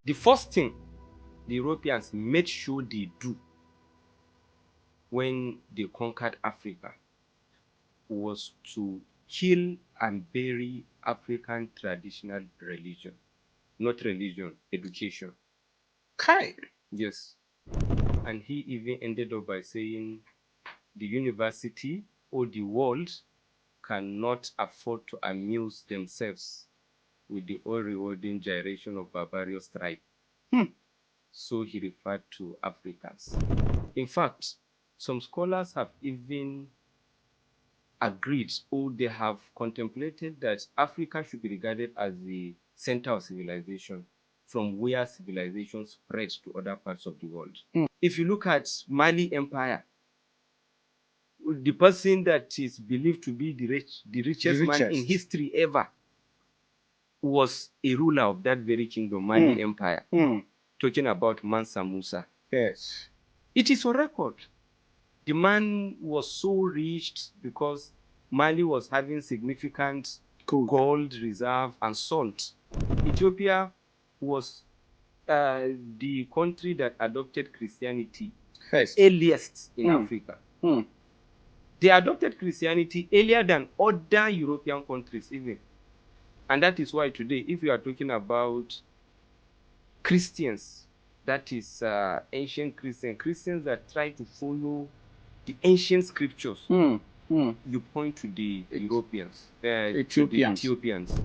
The first thing the Europeans made sure they do when they conquered Africa was to kill and bury African traditional religion. Not religion, education. Kai. Yes. And he even ended up by saying the university or the world cannot afford to amuse themselves with the all-rewarding gyration of barbarous tribe. So he referred to Africans. In fact, some scholars have even agreed or they have contemplated that Africa should be regarded as the center of civilization, from where civilization spreads to other parts of the world. If you look at Mali Empire, the person that is believed to be the richest man in history ever was a ruler of that very kingdom, Mali Empire. Talking about Mansa Musa. Yes. It is on record. The man was so rich because Mali was having significant gold reserve and salt. Ethiopia was the country that adopted Christianity earliest in Africa. They adopted Christianity earlier than other European countries even. And that is why today, if you are talking about Christians, that is ancient Christians that try to follow the ancient scriptures, you point to the Europeans, Ethiopians.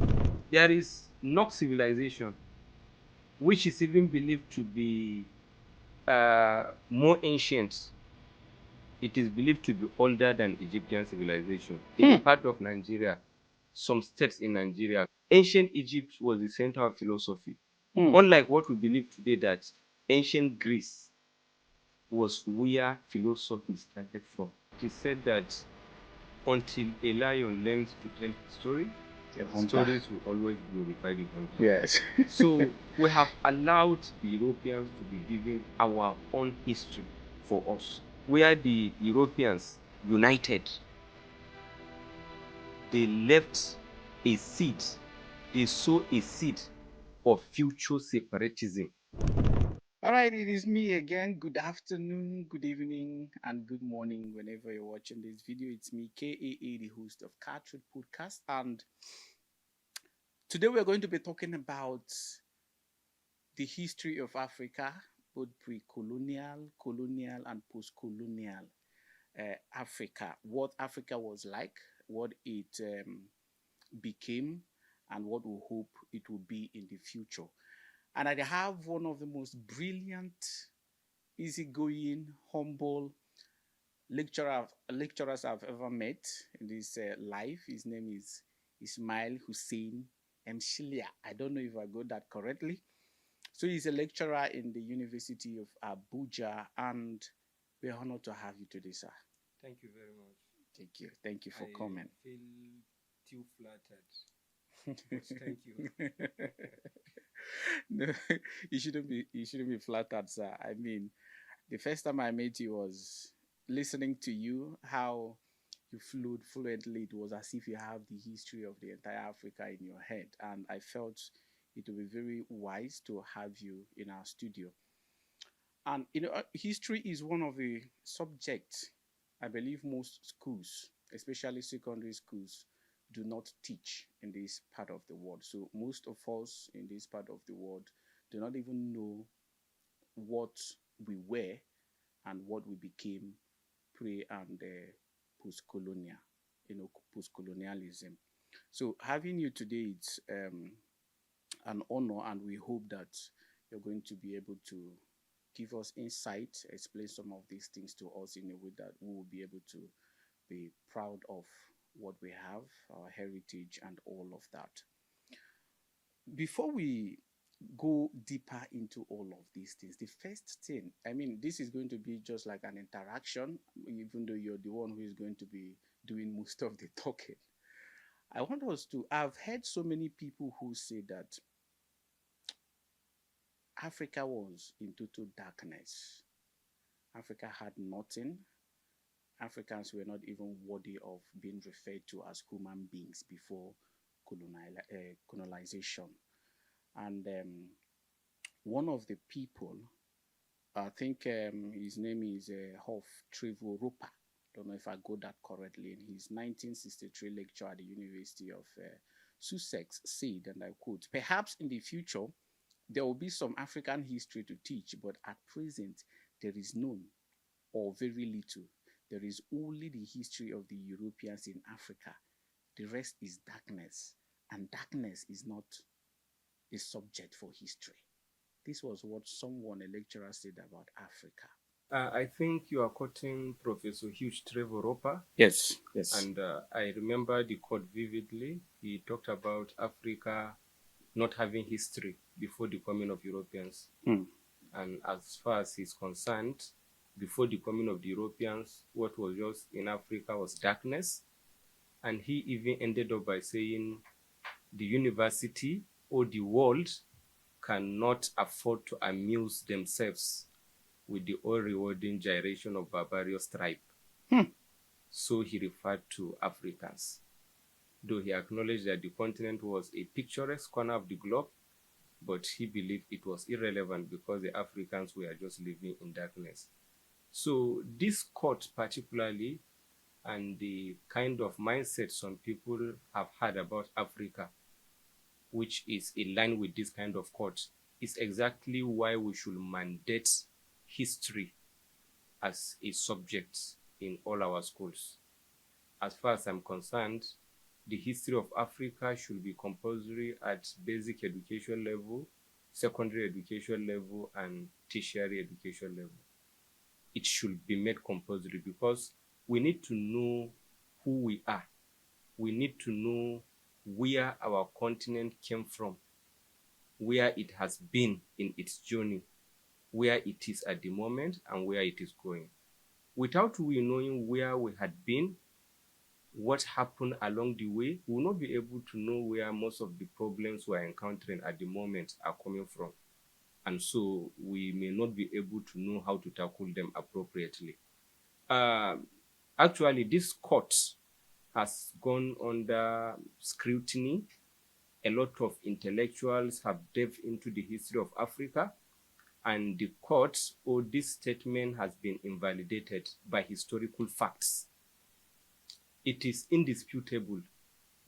There is Nok civilization, which is even believed to be more ancient. It is believed to be older than Egyptian civilization. In part of Nigeria, some states in Nigeria, ancient Egypt was the center of philosophy. Unlike what we believe today that ancient Greece was where philosophy started from. It is said that until a lion learns to tell his story, stories will always glorify the hunter. Yes. So we have allowed the Europeans to be given our own history for us, where the Europeans united. They left a seed, they sow a seed of future separatism. All right, it is me again. Good afternoon, good evening, and good morning whenever you're watching this video. It's me, KAA, the host of KaaTruths Podcast. And today we're going to be talking about the history of Africa, both pre-colonial, colonial, and post-colonial Africa. What Africa was like, what it became, and what we hope it will be in the future. And I have one of the most brilliant, easygoing, humble lecturers I've ever met in this life. His name is Ismail Hussein Mshilia. I don't know if I got that correctly. So he's a lecturer in the University of Abuja, and we're honored to have you today, sir. Thank you very much. Thank you. Thank you for coming. I feel too flattered. But thank you. No, you shouldn't be flattered, sir. I mean, the first time I met you was listening to you, how you flowed fluently. It was as if you have the history of the entire Africa in your head, and I felt it would be very wise to have you in our studio. And history is one of the subjects I believe most schools, especially secondary schools, do not teach in this part of the world. So most of us in this part of the world do not even know what we were and what we became pre and post-colonial, post-colonialism. So having you today, it's an honor, and we hope that you're going to be able to give us insight, explain some of these things to us in a way that we will be able to be proud of what we have, our heritage, and all of that. Before we go deeper into all of these things, the first thing, I mean, this is going to be just like an interaction, even though you're the one who is going to be doing most of the talking. I want us to, I've heard so many people who say that Africa was in total darkness. Africa had nothing. Africans were not even worthy of being referred to as human beings before colonization. And one of the people, I think his name is Hoff Trevor Roper. Don't know if I got that correctly. In his 1963 lecture at the University of Sussex, said, and I quote, "Perhaps in the future there will be some African history to teach, but at present there is none or very little. There is only the history of the Europeans in Africa. The rest is darkness, and darkness is not a subject for history." This was what someone, a lecturer, said about Africa. I think you are quoting Professor Hugh Trevor Roper. Yes. And I remember the quote vividly. He talked about Africa not having history before the coming of Europeans. And as far as he's concerned, before the coming of the Europeans, what was just in Africa was darkness. And he even ended up by saying the university or the world cannot afford to amuse themselves with the all-rewarding gyration of barbarous tribe. So he referred to Africans. Though he acknowledged that the continent was a picturesque corner of the globe, but he believed it was irrelevant because the Africans were just living in darkness. So this quote particularly, and the kind of mindset some people have had about Africa, which is in line with this kind of quote, is exactly why we should mandate history as a subject in all our schools. As far as I'm concerned, the history of Africa should be compulsory at basic education level, secondary education level, and tertiary education level. It should be made compulsory because we need to know who we are. We need to know where our continent came from, where it has been in its journey, where it is at the moment, and where it is going. Without we knowing where we had been, what happened along the way, we will not be able to know where most of the problems we are encountering at the moment are coming from. And so we may not be able to know how to tackle them appropriately. Actually, this court has gone under scrutiny. A lot of intellectuals have delved into the history of Africa, and the court or this statement has been invalidated by historical facts. It is indisputable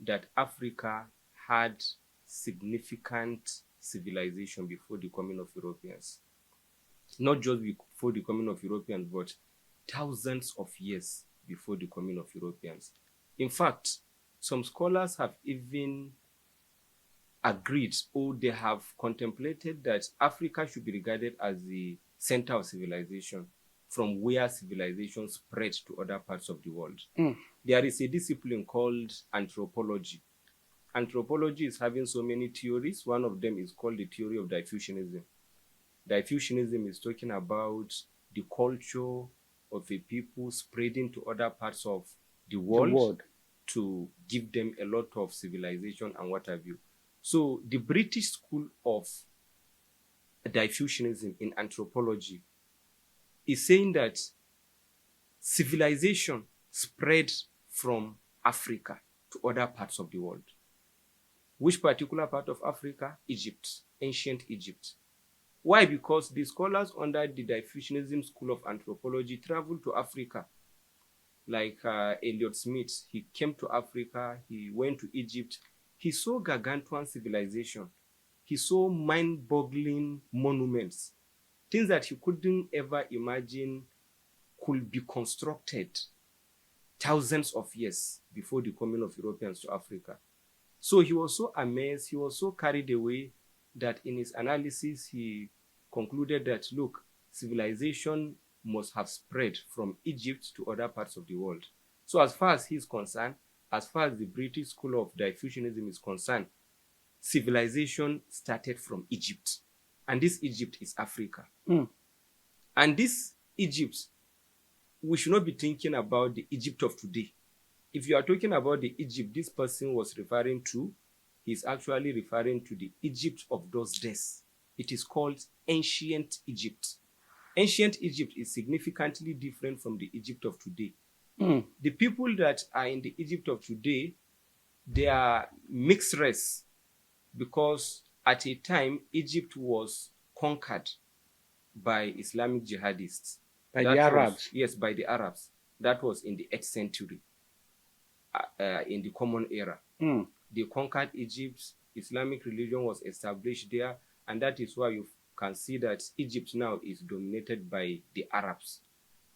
that Africa had significant civilization before the coming of Europeans. Not just before the coming of Europeans, but thousands of years before the coming of Europeans. In fact, some scholars have even agreed, or they have contemplated, that Africa should be regarded as the center of civilization, from where civilization spread to other parts of the world. There is a discipline called anthropology. Anthropology is having so many theories. One of them is called the theory of diffusionism. Diffusionism is talking about the culture of a people spreading to other parts of the world to give them a lot of civilization and what have you. So the British School of Diffusionism in anthropology is saying that civilization spread from Africa to other parts of the world. Which particular part of Africa? Egypt, ancient Egypt. Why? Because the scholars under the diffusionism school of anthropology traveled to Africa. Like Elliot Smith, he came to Africa, he went to Egypt, he saw gargantuan civilization. He saw mind-boggling monuments, things that he couldn't ever imagine could be constructed thousands of years before the coming of Europeans to Africa. So he was so amazed, he was so carried away that in his analysis, he concluded that, look, civilization must have spread from Egypt to other parts of the world. So as far as he's concerned, as far as the British School of Diffusionism is concerned, civilization started from Egypt. And this Egypt is Africa. And this Egypt, we should not be thinking about the Egypt of today. If you are talking about the Egypt this person was referring to, he's actually referring to the Egypt of those days. It is called ancient Egypt. Ancient Egypt is significantly different from the Egypt of today. The people that are in the Egypt of today, they are mixed race, because at a time, Egypt was conquered by Islamic jihadists. By the Arabs? Yes, by the Arabs. That was in the 8th century, in the Common Era. They conquered Egypt. Islamic religion was established there, and that is why you can see that Egypt now is dominated by the Arabs.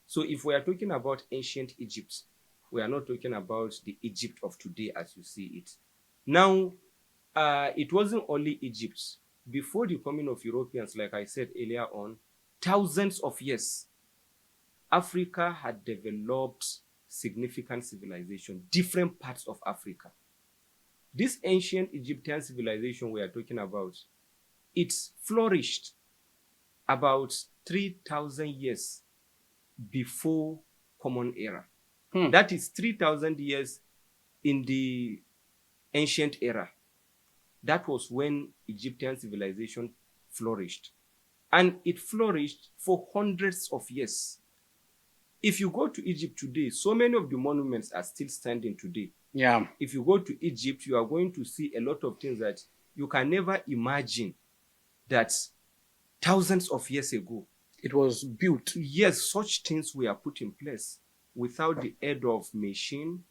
So if we are talking about ancient Egypt, we are not talking about the Egypt of today as you see it. Now, it wasn't only Egypt. Before the coming of Europeans, like I said earlier on, thousands of years, Africa had developed significant civilization, different parts of Africa. This ancient Egyptian civilization we are talking about, it flourished about 3,000 years before Common Era. That is 3,000 years in the ancient era. That was when Egyptian civilization flourished. And it flourished for hundreds of years. If you go to Egypt today, so many of the monuments are still standing today. Yeah. If you go to Egypt, you are going to see a lot of things that you can never imagine that thousands of years ago it was built. Yes, such things were put in place without the aid of machine,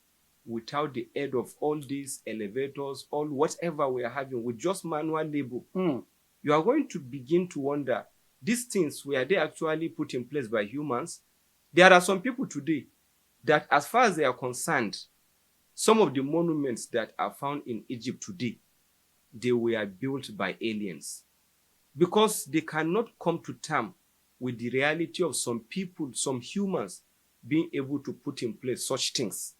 without the aid of all these elevators, all whatever we are having, with just manual labor. You are going to begin to wonder, these things, were they actually put in place by humans? There are some people today that, as far as they are concerned, some of the monuments that are found in Egypt today, they were built by aliens. Because they cannot come to terms with the reality of some people, some humans, being able to put in place such things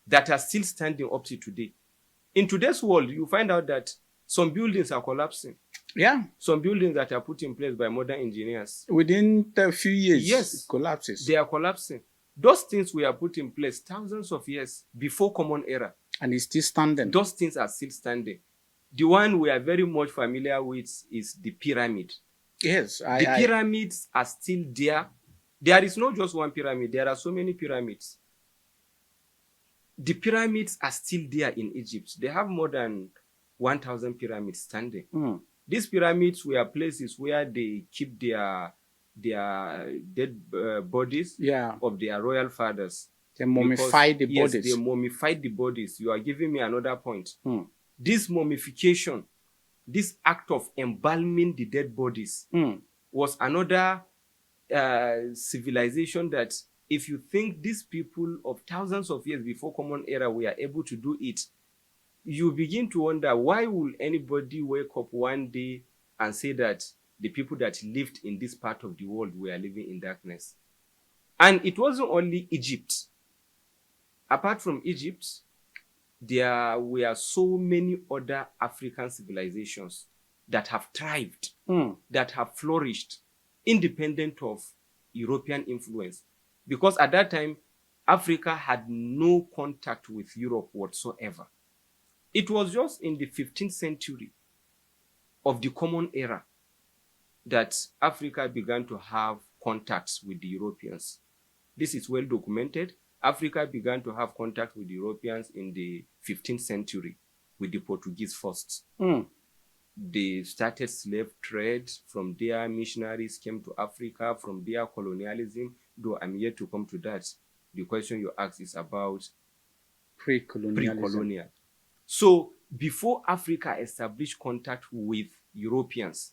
that are still standing up to today. In today's world, you find out that some buildings are collapsing. Yeah. Some buildings that are put in place by modern engineers. Within a few years, yes, it collapses. They are collapsing. Those things were put in place thousands of years before Common Era. And it's still standing. Those things are still standing. The one we are very much familiar with is the pyramid. Yes. The pyramids are still there. There is not just one pyramid. There are so many pyramids. The pyramids are still there in Egypt. They have more than 1,000 pyramids standing. These pyramids were places where they keep their dead bodies of their royal fathers. They mummified the bodies. Yes, they mummified the bodies. You are giving me another point. This mummification, this act of embalming the dead bodies was another civilization that, if you think these people of thousands of years before Common Era were able to do it, you begin to wonder, why will anybody wake up one day and say that the people that lived in this part of the world were living in darkness? And it wasn't only Egypt. Apart from Egypt, there were so many other African civilizations that have thrived, that have flourished, independent of European influence. Because at that time, Africa had no contact with Europe whatsoever. It was just in the 15th century of the Common Era that Africa began to have contacts with the Europeans. This is well documented. Africa began to have contact with the Europeans in the 15th century with the Portuguese first. They started slave trade. From there, missionaries came to Africa. From there, colonialism. Though I'm yet to come to that. The question you asked is about pre-colonial. So before Africa established contact with Europeans,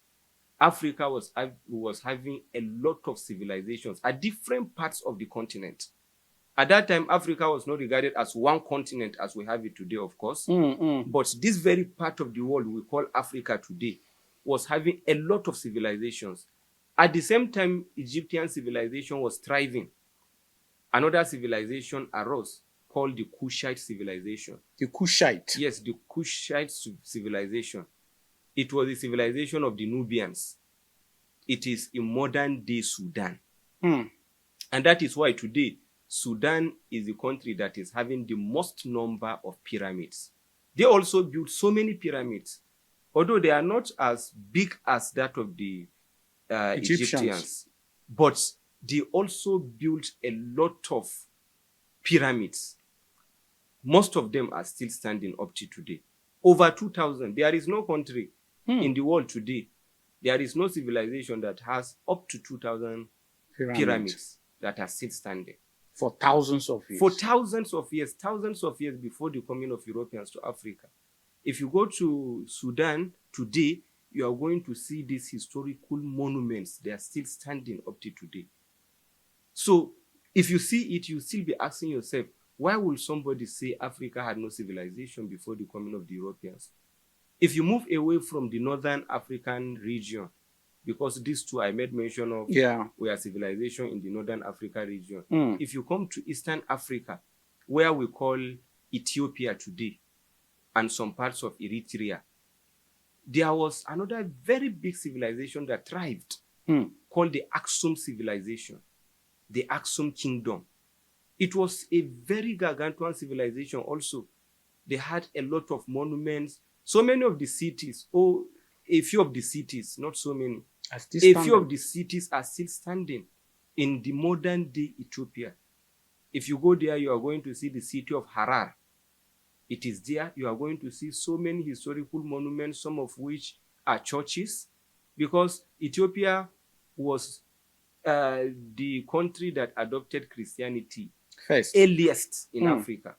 Africa was having a lot of civilizations at different parts of the continent. At that time, Africa was not regarded as one continent as we have it today, of course. But this very part of the world we call Africa today was having a lot of civilizations. At the same time, Egyptian civilization was thriving. Another civilization arose called the Kushite civilization. The Kushite? Yes, the Kushite civilization. It was the civilization of the Nubians. It is in modern-day Sudan. And that is why today, Sudan is the country that is having the most number of pyramids. They also built so many pyramids, although they are not as big as that of the Egyptians. But they also built a lot of pyramids. Most of them are still standing up to today. Over 2,000. There is no country in the world today There is no civilization that has up to 2,000 pyramids that are still standing. For thousands of years. For thousands of years before the coming of Europeans to Africa. If you go to Sudan today, you are going to see these historical monuments. They are still standing up to today. So if you see it, you still be asking yourself, why will somebody say Africa had no civilization before the coming of the Europeans? If you move away from the northern African region, because these two I made mention of were civilization in the northern Africa region. If you come to Eastern Africa, where we call Ethiopia today, and some parts of Eritrea, there was another very big civilization that thrived, called the Aksum civilization, the Aksum kingdom. It was a very gargantuan civilization also. They had a lot of monuments. So many of the cities, a few of the cities, not so many, a few of the cities are still standing in the modern day Ethiopia. If you go there, you are going to see the city of Harar. It is there. You are going to see so many historical monuments, some of which are churches, because Ethiopia was the country that adopted Christianity first, earliest in Africa.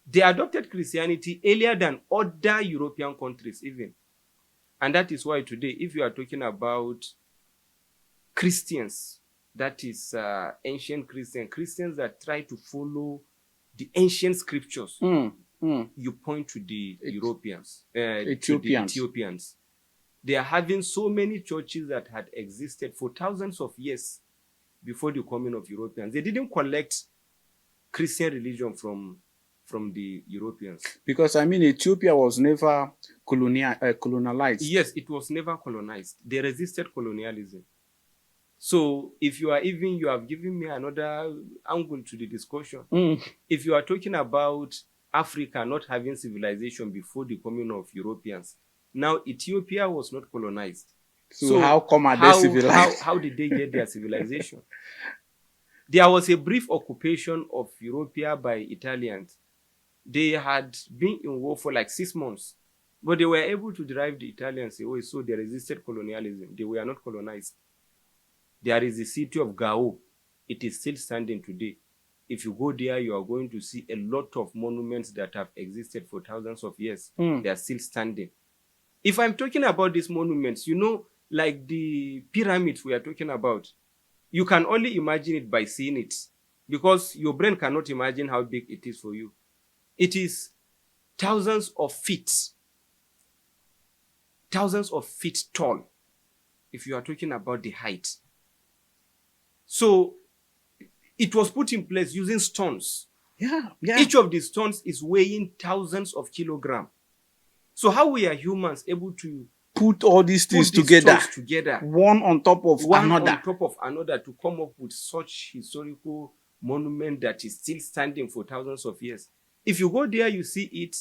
They adopted Christianity earlier than other European countries even. And that is why today, if you are talking about Christians, that is ancient Christians that try to follow the ancient scriptures, you point to the Europeans, Ethiopians. They are having so many churches that had existed for thousands of years before the coming of Europeans. They didn't collect Christian religion from the Europeans. Because, I mean, Ethiopia was never colonialized. Yes, it was never colonized. They resisted colonialism. So if you have given me another angle to the discussion. If you are talking about Africa not having civilization before the coming of Europeans, now Ethiopia was not colonized. So how come are they civilized? How did they get their civilization? There was a brief occupation of Ethiopia by Italians. They had been in war for like 6 months, but they were able to drive the Italians away, so they resisted colonialism. They were not colonized. There is the city of Gao. It is still standing today. If you go there, you are going to see a lot of monuments that have existed for thousands of years. They are still standing. If I'm talking about these monuments, like the pyramids we are talking about, you can only imagine it by seeing it, because your brain cannot imagine how big it is for you. It is thousands of feet tall, if you are talking about the height. So it was put in place using stones. Yeah. Each of the stones is weighing thousands of kilograms. So how we are humans able to put all these things together, one on top of another, to come up with such historical monument that is still standing for thousands of years? If you go there, you see it,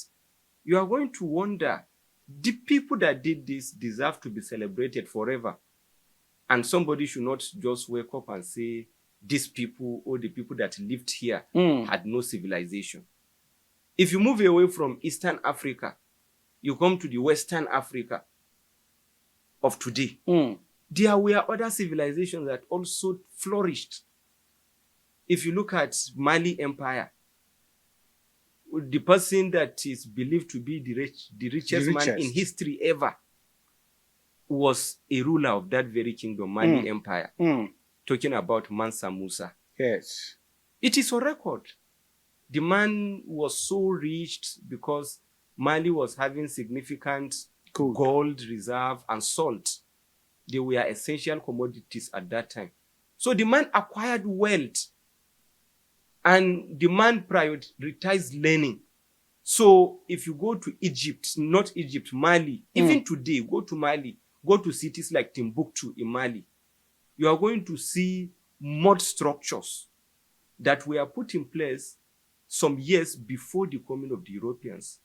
you are going to wonder, the people that did this deserve to be celebrated forever. And somebody should not just wake up and say, these people or the people that lived here had no civilization. If you move away from Eastern Africa, you come to the Western Africa of today. There were other civilizations that also flourished. If you look at Mali Empire, the person that is believed to be the richest man in history ever was a ruler of that very kingdom, Mali Empire. Talking about Mansa Musa. Yes. It is on record. The man was so rich because Mali was having significant gold reserve and salt. They were essential commodities at that time. So the man acquired wealth, and the man prioritized learning. So if you go to Mali, even today, go to Mali, go to cities like Timbuktu in Mali, you are going to see mud structures that were put in place some years before the coming of the Europeans.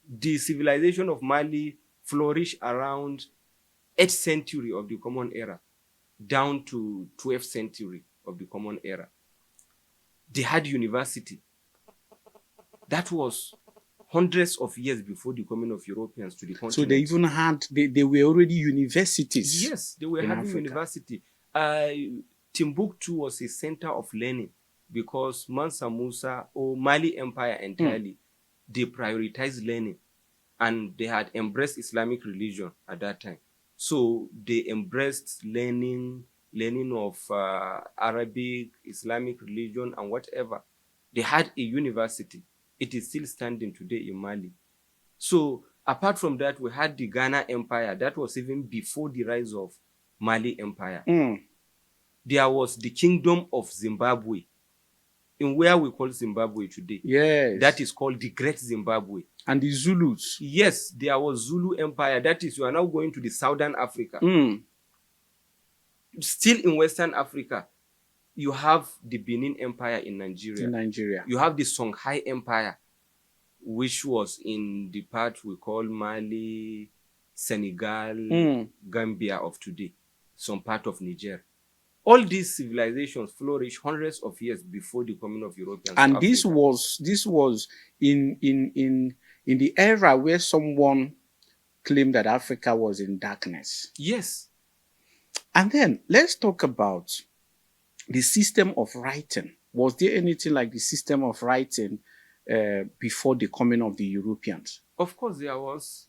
The civilization of Mali flourished around 8th century of the Common Era down to 12th century of the Common Era. They had university. That was hundreds of years before the coming of Europeans to the continent. So they even had, they were already universities. Yes, they were in having Africa. university. Timbuktu was a center of learning because Mansa Musa or Mali Empire entirely, they prioritized learning and they had embraced Islamic religion at that time. So they embraced learning of Arabic, Islamic religion and whatever. They had a university. It is still standing today in Mali. So apart from that, we had the Ghana Empire. That was even before the rise of Mali Empire. There was the Kingdom of Zimbabwe, in where we call Zimbabwe today. Yes. That is called the Great Zimbabwe. And the Zulus. Yes, there was Zulu Empire. That is, you are now going to the Southern Africa. Still in Western Africa, you have the Benin Empire in Nigeria. You have the Songhai Empire, which was in the part we call Mali, Senegal, Gambia of today, some part of Niger. All these civilizations flourished hundreds of years before the coming of Europeans. And this was in the era where someone claimed that Africa was in darkness. Yes. And then let's talk about the system of writing. Was there anything like the system of writing before the coming of the Europeans? Of course there was.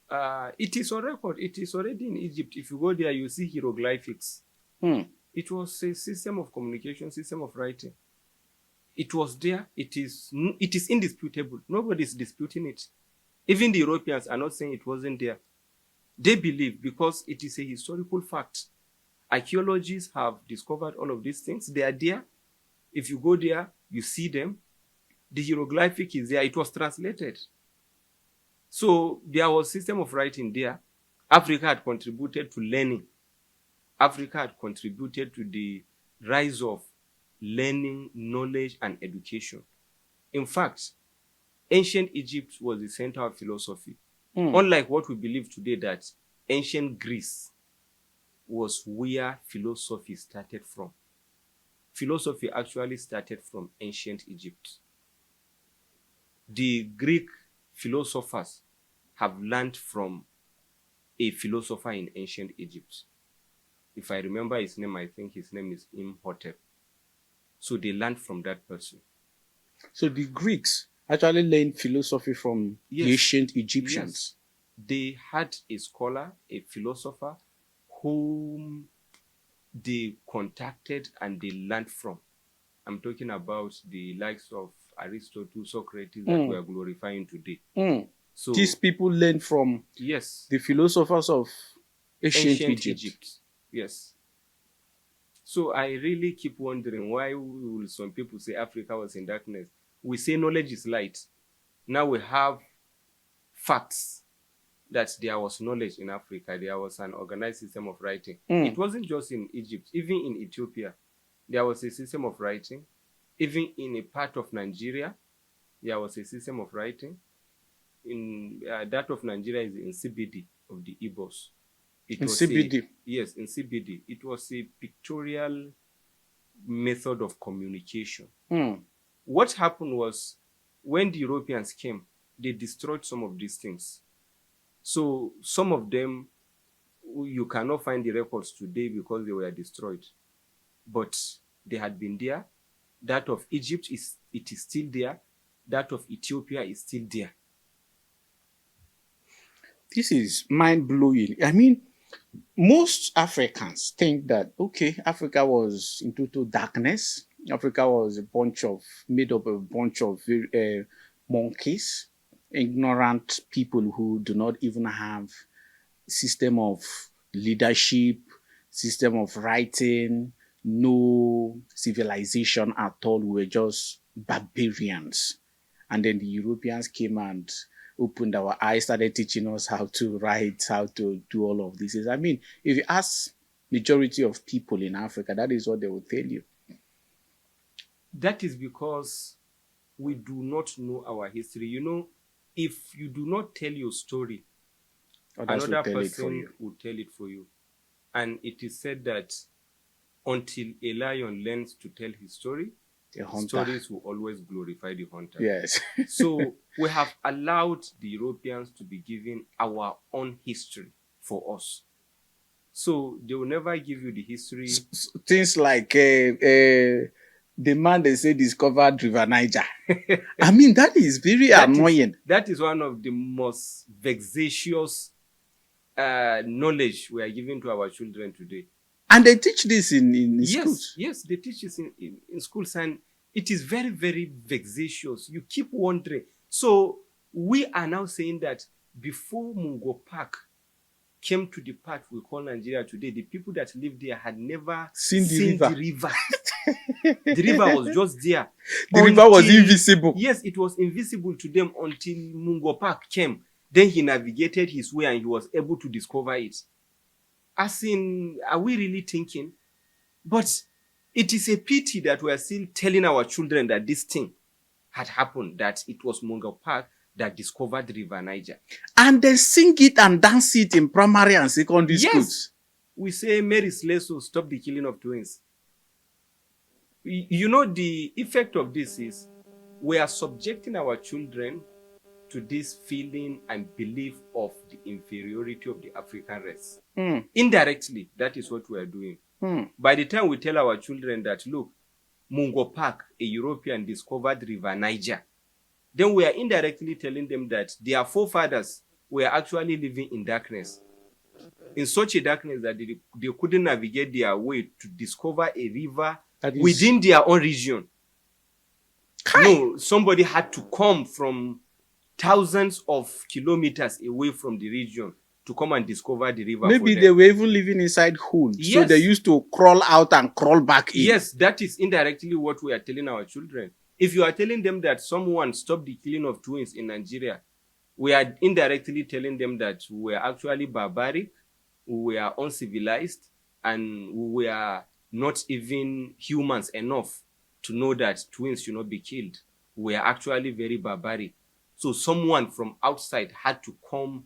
It is on record. It is already in Egypt. If you go there, you see hieroglyphics. It was a system of communication, system of writing. It was there. It is indisputable. Nobody is disputing it. Even the Europeans are not saying it wasn't there. They believe because it is a historical fact. Archaeologists have discovered all of these things. They are there. If you go there, you see them. The hieroglyphic is there. It was translated. So there was system of writing there. Africa had contributed to learning. Africa had contributed to the rise of learning, knowledge, and education. In fact, ancient Egypt was the center of philosophy. Unlike what we believe today that ancient Greece was where philosophy started from. Philosophy actually started from ancient Egypt. The Greek philosophers have learned from a philosopher in ancient Egypt. If I remember his name, I think his name is Imhotep. So they learned from that person. So the Greeks actually learned philosophy from the ancient Egyptians. Yes. They had a scholar, a philosopher, whom they contacted and they learned from. I'm talking about the likes of Aristotle, Socrates that we are glorifying today. So these people learned from the philosophers of ancient Egypt. Yes. So I really keep wondering why will some people say Africa was in darkness. We say knowledge is light. Now we have facts that there was knowledge in Africa. There was an organized system of writing. It wasn't just in Egypt. Even in Ethiopia, there was a system of writing. Even in a part of Nigeria, there was a system of writing. In that of Nigeria is in CBD of the Igbos. In CBD? Yes, in CBD. It was a pictorial method of communication. What happened was, when the Europeans came, they destroyed some of these things. So some of them, you cannot find the records today because they were destroyed. But they had been there. That of Egypt, it is still there. That of Ethiopia is still there. This is mind-blowing. I mean, most Africans think that, okay, Africa was in total darkness. Africa was made up of a bunch of monkeys, ignorant people who do not even have system of leadership, system of writing, no civilization at all. We were just barbarians. And then the Europeans came and opened our eyes, started teaching us how to write, how to do all of this. I mean, if you ask majority of people in Africa, that is what they will tell you. That is because we do not know our history. You know, if you do not tell your story, another person will tell it for you. And it is said that until a lion learns to tell his story, The hunter. Stories will always glorify the hunter. Yes. So we have allowed the Europeans to be given our own history for us. So they will never give you the history. Things like the man they say discovered River Niger. I mean, that is very annoying. That is one of the most vexatious knowledge we are giving to our children today. And they teach this in schools. Yes, they teach this in schools, and it is very, very vexatious. You keep wondering. So we are now saying that before Mungo Park came to the part we call Nigeria today, the people that lived there had never seen the river. The river was just there. The river was invisible. Yes, it was invisible to them until Mungo Park came. Then he navigated his way and he was able to discover it. As in, are we really thinking? But it is a pity that we are still telling our children that this thing had happened, that it was Mungo Park that discovered the River Niger. And they sing it and dance it in primary and secondary schools. We say, Mary Sleso, stop the killing of twins. You know, the effect of this is we are subjecting our children to this feeling and belief of the inferiority of the African race. Indirectly, that is what we are doing. By the time we tell our children that, look, Mungo Park, a European, discovered River Niger, then we are indirectly telling them that their forefathers were actually living in darkness. In such a darkness that they couldn't navigate their way to discover a river within their own region. No, somebody had to come from thousands of kilometers away from the region to come and discover the river. Maybe they were even living inside holes. Yes. So they used to crawl out and crawl back in. Yes, that is indirectly what we are telling our children. If you are telling them that someone stopped the killing of twins in Nigeria, we are indirectly telling them that we are actually barbaric, we are uncivilized, and we are not even humans enough to know that twins should not be killed. We are actually very barbaric. So someone from outside had to come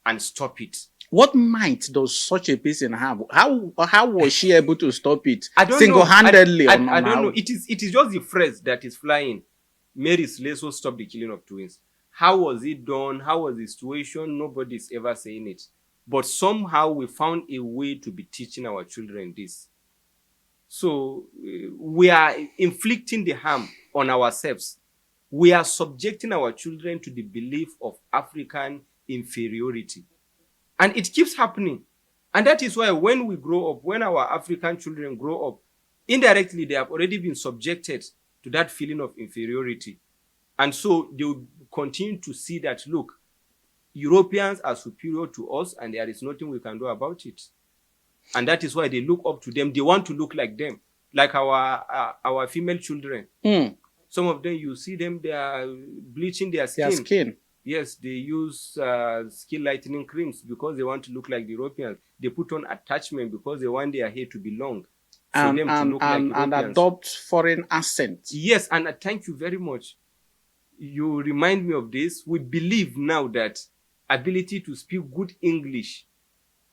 and stop it. What might does such a person have? How was she able to stop it? I don't single-handedly know. I don't know. It is just the phrase that is flying. Mary Sleso stopped the killing of twins. How was it done? How was the situation? Nobody is ever saying it. But somehow we found a way to be teaching our children this. So we are inflicting the harm on ourselves. We are subjecting our children to the belief of African inferiority. And it keeps happening. And that is why when we grow up, when our African children grow up, indirectly they have already been subjected to that feeling of inferiority. And so they will continue to see that, look, Europeans are superior to us and there is nothing we can do about it. And that is why they look up to them. They want to look like them, like our female children. Some of them, you see them, they are bleaching their skin. Yes, they use skin lightening creams because they want to look like the Europeans. They put on attachment because they want their hair to be long. And adopt foreign accents. Yes, and thank you very much. You remind me of this. We believe now that ability to speak good English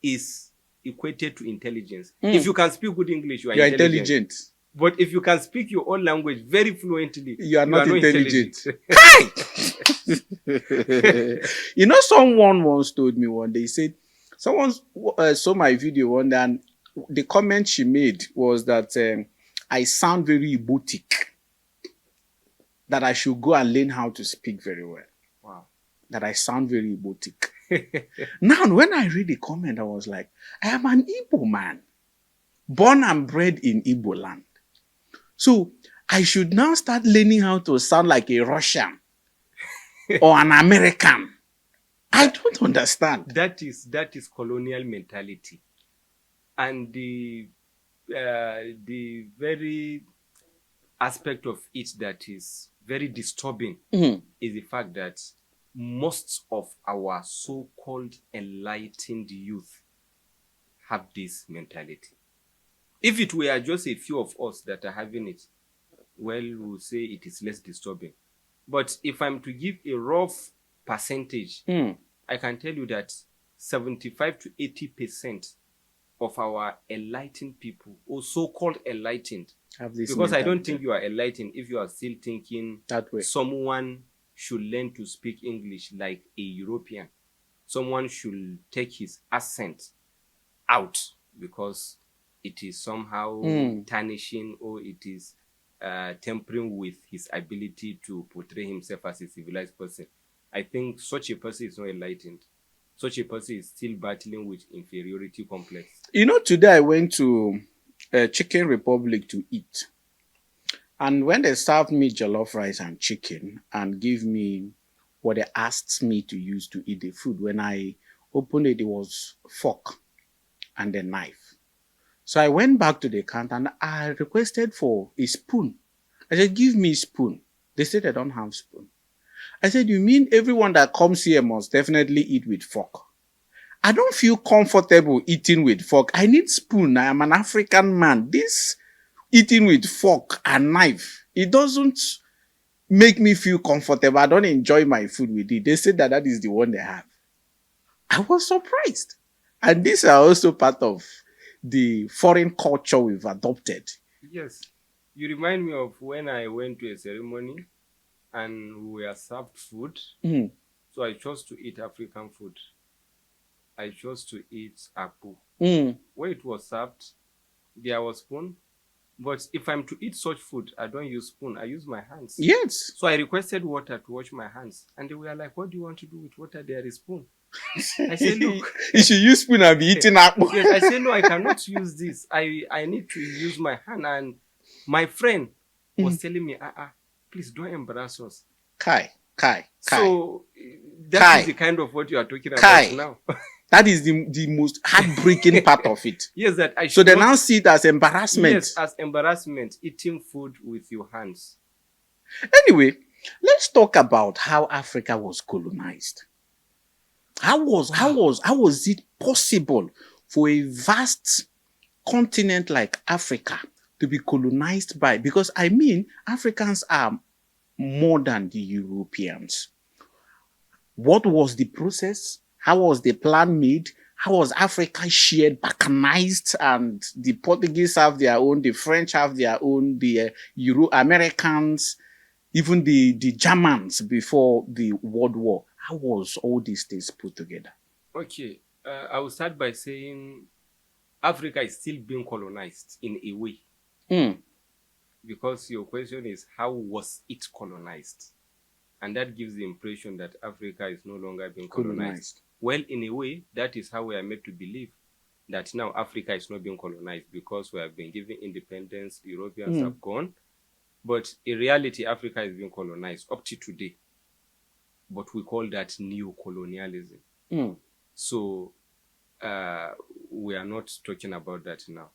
is equated to intelligence. If you can speak good English, you are intelligent. But if you can speak your own language very fluently, you are not intelligent. You know, someone once told me one day, he said, someone saw my video one day, and the comment she made was that I sound very Igbotic, that I should go and learn how to speak very well. Wow. That I sound very Igbotic. Now, when I read the comment, I was like, I am an Igbo man, born and bred in Igbo land. So I should now start learning how to sound like a Russian or an American. I don't understand. That is colonial mentality. And the very aspect of it that is very disturbing is the fact that most of our so-called enlightened youth have this mentality. If it were just a few of us that are having it, well, we'll say it is less disturbing. But if I'm to give a rough percentage, I can tell you that 75 to 80% of our enlightened people, or so-called enlightened, Have this because I don't mentality think you are enlightened if you are still thinking that way. someone should learn to speak English like a European. Someone should take his accent out because it is somehow tarnishing, or it is tampering with his ability to portray himself as a civilized person. I think such a person is not enlightened. Such a person is still battling with inferiority complex. You know, today I went to Chicken Republic to eat. And when they served me jollof rice and chicken and gave me what they asked me to use to eat the food, when I opened it, it was fork and a knife. So I went back to the counter and I requested for a spoon. I said, give me a spoon. They said they don't have spoon. I said, you mean everyone that comes here must definitely eat with fork? I don't feel comfortable eating with fork. I need spoon. I am an African man. This eating with fork and knife, it doesn't make me feel comfortable. I don't enjoy my food with it. They said that that is the one they have. I was surprised. And these are also part of the foreign culture we've adopted. Yes. You remind me of when I went to a ceremony and we were served food. So I chose to eat African food. I chose to eat akpu. When it was served, there was spoon. But if I'm to eat such food, I don't use spoon. I use my hands. Yes. So I requested water to wash my hands. And they were like, what do you want to do with water? There is spoon. I said, look. You should use spoon and be eating apple. Yes, I said, no, I cannot use this. I need to use my hand. And my friend was telling me, please don't embarrass us. Kai. So that is the kind of what you are talking about now. That is the most heartbreaking part of it. Yes, that I should. So they now see it as embarrassment. Yes, as embarrassment, eating food with your hands. Anyway, let's talk about how Africa was colonized. How was it possible for a vast continent like Africa to be colonized by? Because I mean, Africans are more than the Europeans. What was the process? How was the plan made? How was Africa shared, balkanized, and the Portuguese have their own, the French have their own, the Euro-Americans, even the Germans before the World War? How was all these things put together? Okay, I will start by saying Africa is still being colonized in a way. Because your question is, how was it colonized? And that gives the impression that Africa is no longer being colonized. Well, in a way, that is how we are made to believe that now Africa is not being colonized because we have been given independence, Europeans have gone. But in reality, Africa is being colonized up to today. But we call that neo-colonialism. So we are not talking about that now.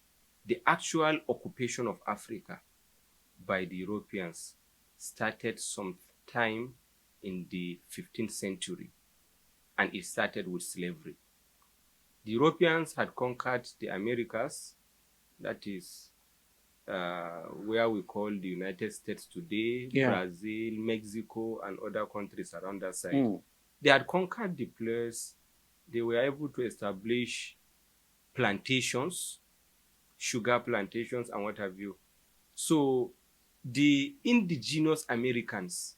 The actual occupation of Africa by the Europeans started sometime in the 15th century, and it started with slavery. The Europeans had conquered the Americas, that is where we call the United States today, Brazil, Mexico, and other countries around that side. They had conquered the place. They were able to establish plantations, sugar plantations, and what have you. So the indigenous Americans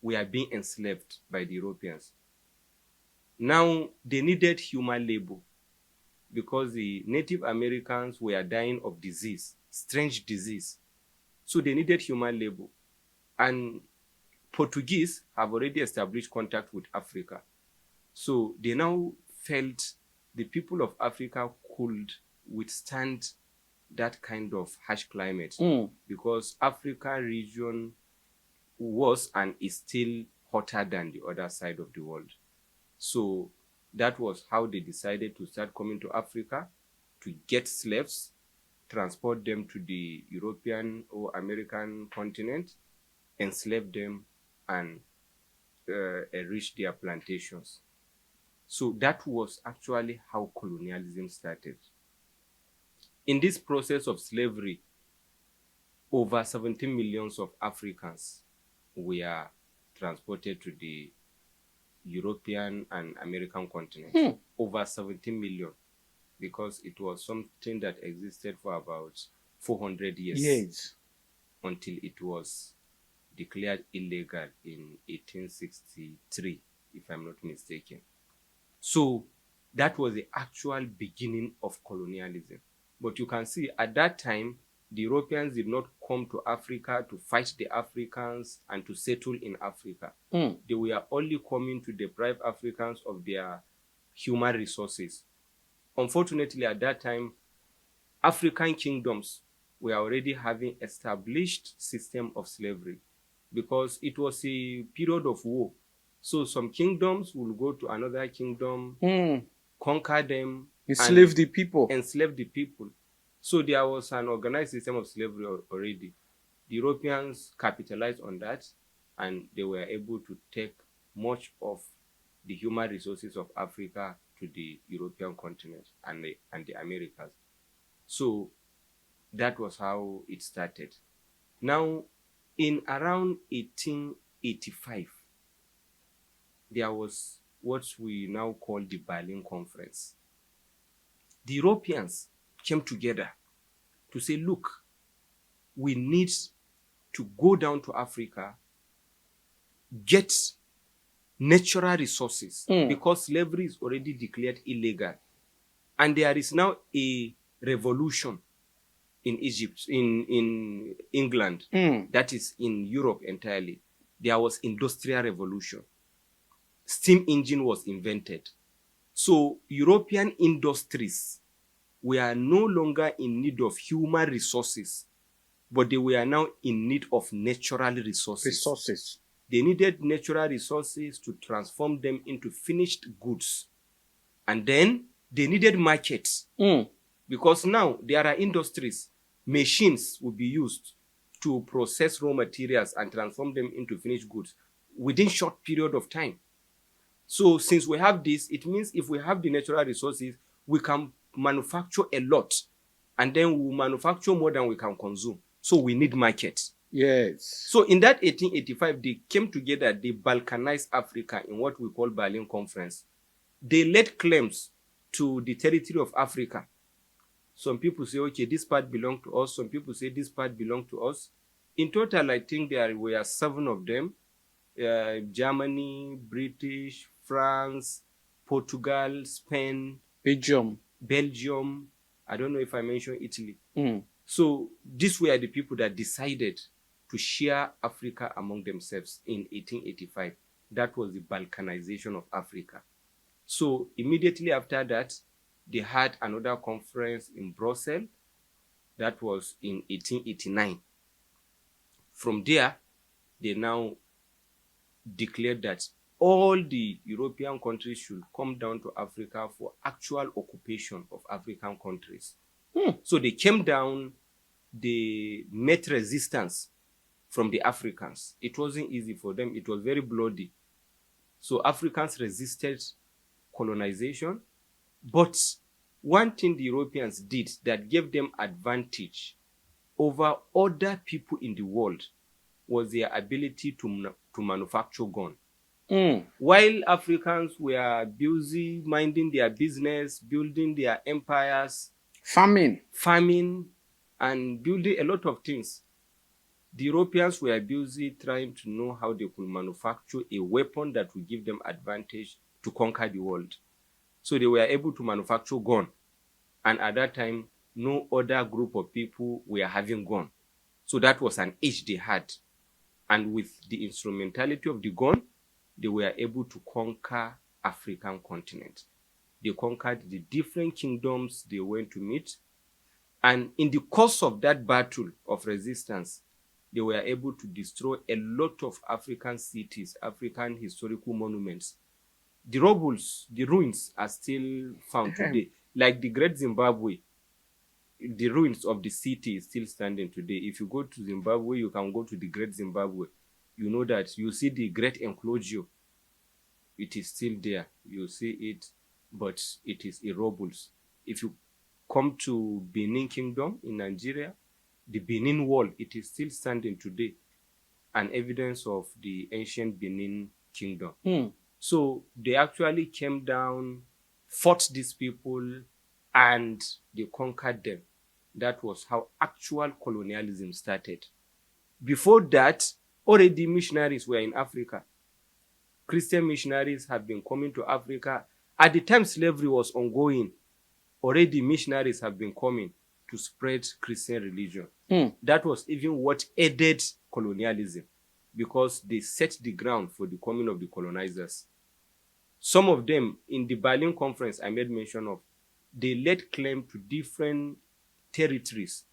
were being enslaved by the Europeans. Now they needed human labor because the Native Americans were dying of disease, strange disease. So they needed human labor. And Portuguese have already established contact with Africa. So they now felt the people of Africa could withstand that kind of harsh climate because Africa region was and is still hotter than the other side of the world. So that was how they decided to start coming to Africa to get slaves, transport them to the European or American continent, enslave them, and enrich their plantations. So that was actually how colonialism started. In this process of slavery, over 17 million of Africans were transported to the European and American continent. Over 17 million. because it was something that existed for about 400 years Yes. until it was declared illegal in 1863, if I'm not mistaken. So that was the actual beginning of colonialism. But you can see at that time, the Europeans did not come to Africa to fight the Africans and to settle in Africa. They were only coming to deprive Africans of their human resources. Unfortunately, at that time, African kingdoms were already having established system of slavery because it was a period of war. So some kingdoms will go to another kingdom, conquer them, Enslave the people. enslave the people. So there was an organized system of slavery already. The Europeans capitalized on that, and they were able to take much of the human resources of Africa to the European continent and the Americas. So that was how it started. Now, in around 1885, there was what we now call the Berlin Conference. The Europeans came together to say, look, we need to go down to Africa, get natural resources, because slavery is already declared illegal. And there is now a revolution in Egypt, in England, that is in Europe entirely. There was industrial revolution. Steam engine was invented. So European industries were no longer in need of human resources, but they were now in need of natural resources. They needed natural resources to transform them into finished goods. And then they needed markets. Because now there are industries, machines will be used to process raw materials and transform them into finished goods within short period of time. So since we have this, it means if we have the natural resources, we can manufacture a lot, and then we'll manufacture more than we can consume. So we need markets. Yes. So in that 1885, they came together, they balkanized Africa in what we call Berlin Conference. They laid claims to the territory of Africa. Some people say, okay, this part belongs to us. Some people say this part belongs to us. In total, I think there were 7 of them. Germany, British, France, Portugal, Spain, Belgium. I don't know if I mentioned Italy. So these were the people that decided to share Africa among themselves in 1885. That was the balkanization of Africa. So immediately after that, they had another conference in Brussels. That was in 1889. From there, they now declared that all the European countries should come down to Africa for actual occupation of African countries. So they came down, they met resistance from the Africans. It wasn't easy for them. It was very bloody. So Africans resisted colonization. But one thing the Europeans did that gave them advantage over other people in the world was their ability to manufacture guns. While Africans were busy minding their business, building their empires, farming, and building a lot of things, the Europeans were busy trying to know how they could manufacture a weapon that would give them advantage to conquer the world. So they were able to manufacture gun. And at that time, no other group of people were having gun. So that was an edge they had. And with the instrumentality of the gun, they were able to conquer African continent. They conquered the different kingdoms they went to meet. And in the course of that battle of resistance, they were able to destroy a lot of African cities, African historical monuments. The rubbles, the ruins are still found today. Like the Great Zimbabwe, the ruins of the city is still standing today. If you go to Zimbabwe, you can go to the Great Zimbabwe. You know that you see the Great Enclosure. It is still there. You see it, but it is in rubbles. If you come to Benin Kingdom in Nigeria, the Benin Wall, it is still standing today, an evidence of the ancient Benin Kingdom. So they actually came down, fought these people, and they conquered them. That was how actual colonialism started. Before that, already missionaries were in Africa. Christian missionaries have been coming to Africa. At the time slavery was ongoing, already missionaries have been coming to spread Christian religion. That was even what aided colonialism, because they set the ground for the coming of the colonizers. Some of them, in the Berlin Conference I made mention of, they laid claim to different territories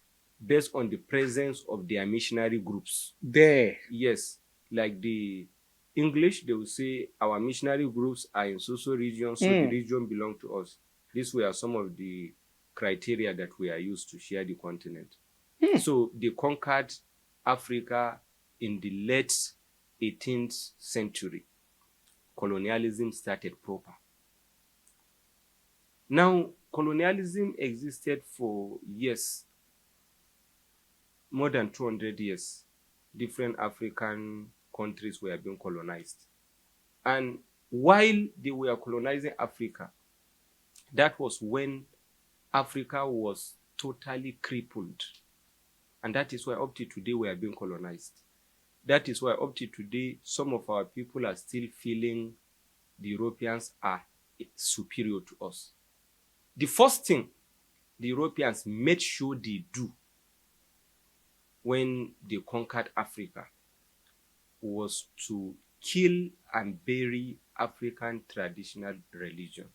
based on the presence of their missionary groups. There. Yes, like the English, they will say our missionary groups are in so region, so the region belongs to us. These were some of the criteria that we are used to share the continent. So they conquered Africa in the late 18th century. Colonialism started proper. Now, colonialism existed for years, more than 200 years. Different African countries were being colonized. And while they were colonizing Africa, that was when Africa was totally crippled. And that is why up to today we are being colonized. That is why up to today some of our people are still feeling the Europeans are superior to us. The first thing the Europeans made sure they do when they conquered Africa was to kill and bury African traditional religion.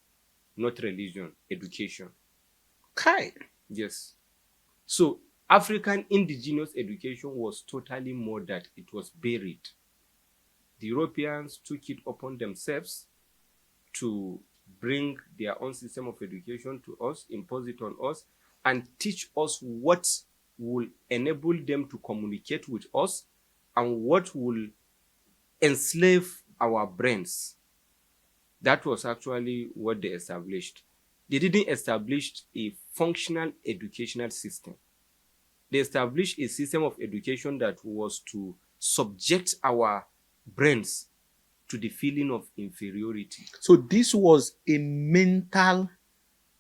Not religion, education. Okay. Yes. So African indigenous education was totally murdered. It was buried. The Europeans took it upon themselves to bring their own system of education to us, impose it on us, and teach us what will enable them to communicate with us and what will enslave our brains. That was actually what they established. They didn't establish a functional educational system. They established a system of education that was to subject our brains to the feeling of inferiority. So this was a mental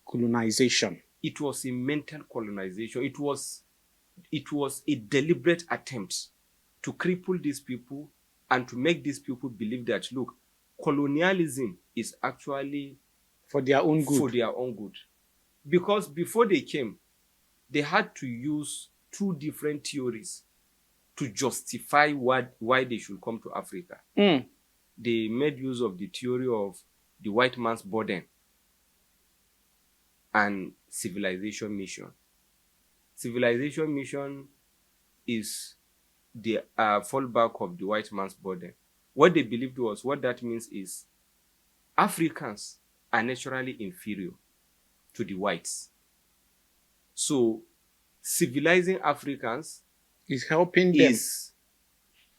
colonization. It was a mental colonization. It was a deliberate attempt to cripple these people and to make these people believe that, look, colonialism is actually for their own good. For their own good. Because before they came, they had to use two different theories to justify why they should come to Africa. They made use of the theory of the white man's burden and civilization mission. Civilization mission is the fallback of the white man's burden. What they believed was, what that means is Africans are naturally inferior to the whites. So civilizing Africans is helping them. Is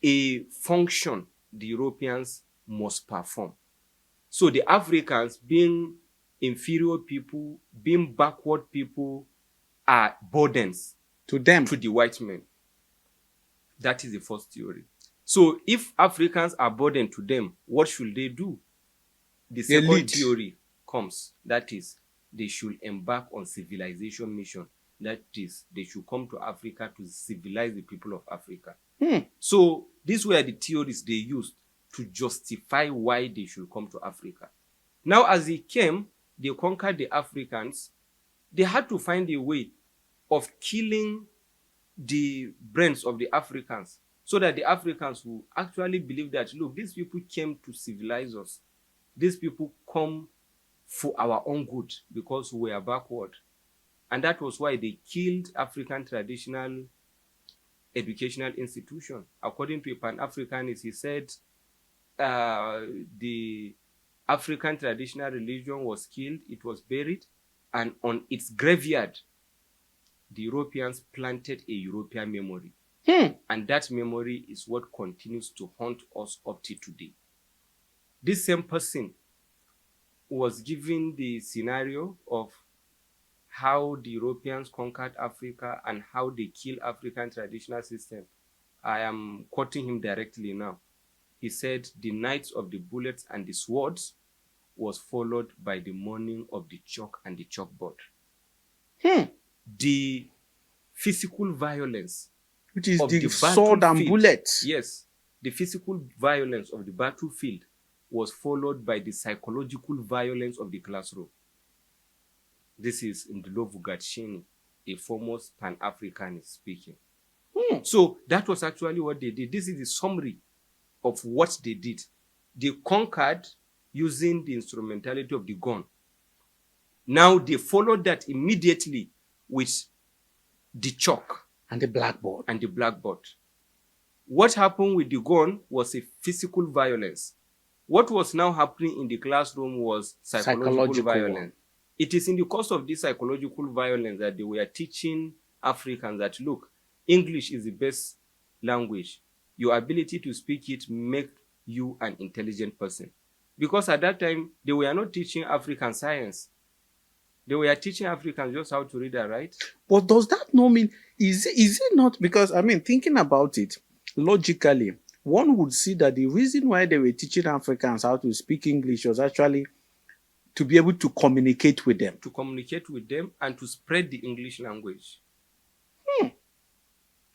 a function the Europeans must perform. So the Africans, being inferior people, being backward people, are burdens to them, to the white men. That is the first theory. So if Africans are burden to them, what should they do? The second theory comes. That is, they should embark on civilization mission. That is, they should come to Africa to civilize the people of Africa. So these were the theories they used to justify why they should come to Africa. Now, as they came, they conquered the Africans. They had to find a way of killing the brains of the Africans so that the Africans will actually believe that, look, these people came to civilize us. These people come for our own good because we are backward. And that was why they killed African traditional educational institution. According to a Pan-Africanist, he said the African traditional religion was killed, it was buried, and on its graveyard, the Europeans planted a European memory. And that memory is what continues to haunt us up to today. This same person was given the scenario of how the Europeans conquered Africa and how they killed African traditional system. I am quoting him directly now. He said, the night of the bullets and the swords was followed by the morning of the chalk and the chalkboard. The physical violence Which is of the the sword and battlefield, bullets. yes, the physical violence of the battlefield was followed by the psychological violence of the classroom. This is Ndlovu Gatsheni, a foremost Pan-Africanist speaking. So that was actually what they did. This is the summary of what they did. They conquered using the instrumentality of the gun. Now they followed that immediately with the chalk And the blackboard. and the blackboard. What happened with the gun was a physical violence. What was now happening in the classroom was psychological violence. one. It is in the course of this psychological violence that they were teaching Africans that, look, English is the best language. Your ability to speak it makes you an intelligent person. Because at that time, they were not teaching African science. They were teaching Africans just how to read and write. But does that not mean, is it not, because I mean, thinking about it logically, one would see that the reason why they were teaching Africans how to speak English was actually to be able to communicate with them. To communicate with them and to spread the English language.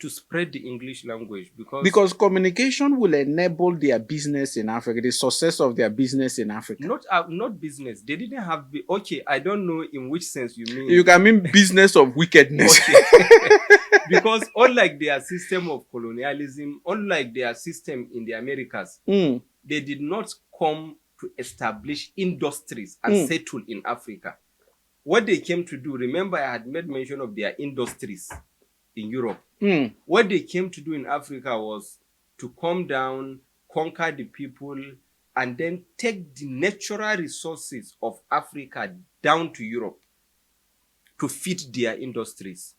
To spread the English language Because communication will enable their business in Africa, the success of their business in Africa. Not business. They didn't have... Okay, I don't know in which sense you mean. You can mean business of wickedness. Okay. Because unlike their system of colonialism, unlike their system in the Americas, they did not come to establish industries and settle in Africa. What they came to do, remember I had made mention of their industries in Europe. What they came to do in Africa was to come down, conquer the people, and then take the natural resources of Africa down to Europe to feed their industries,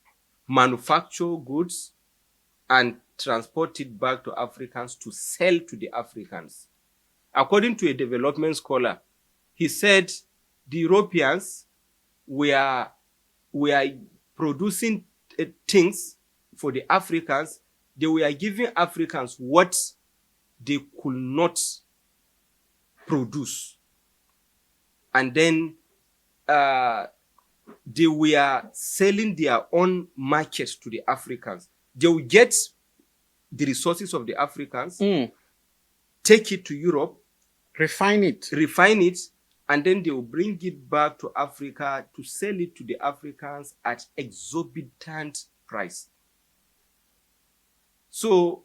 manufacture goods, and transport it back to Africans to sell to the Africans. According to a development scholar, he said the Europeans were producing things for the Africans. They were giving Africans what they could not produce. And then they were selling their own market to the Africans. They will get the resources of the Africans, take it to Europe, refine it, and then they will bring it back to Africa to sell it to the Africans at exorbitant price. So,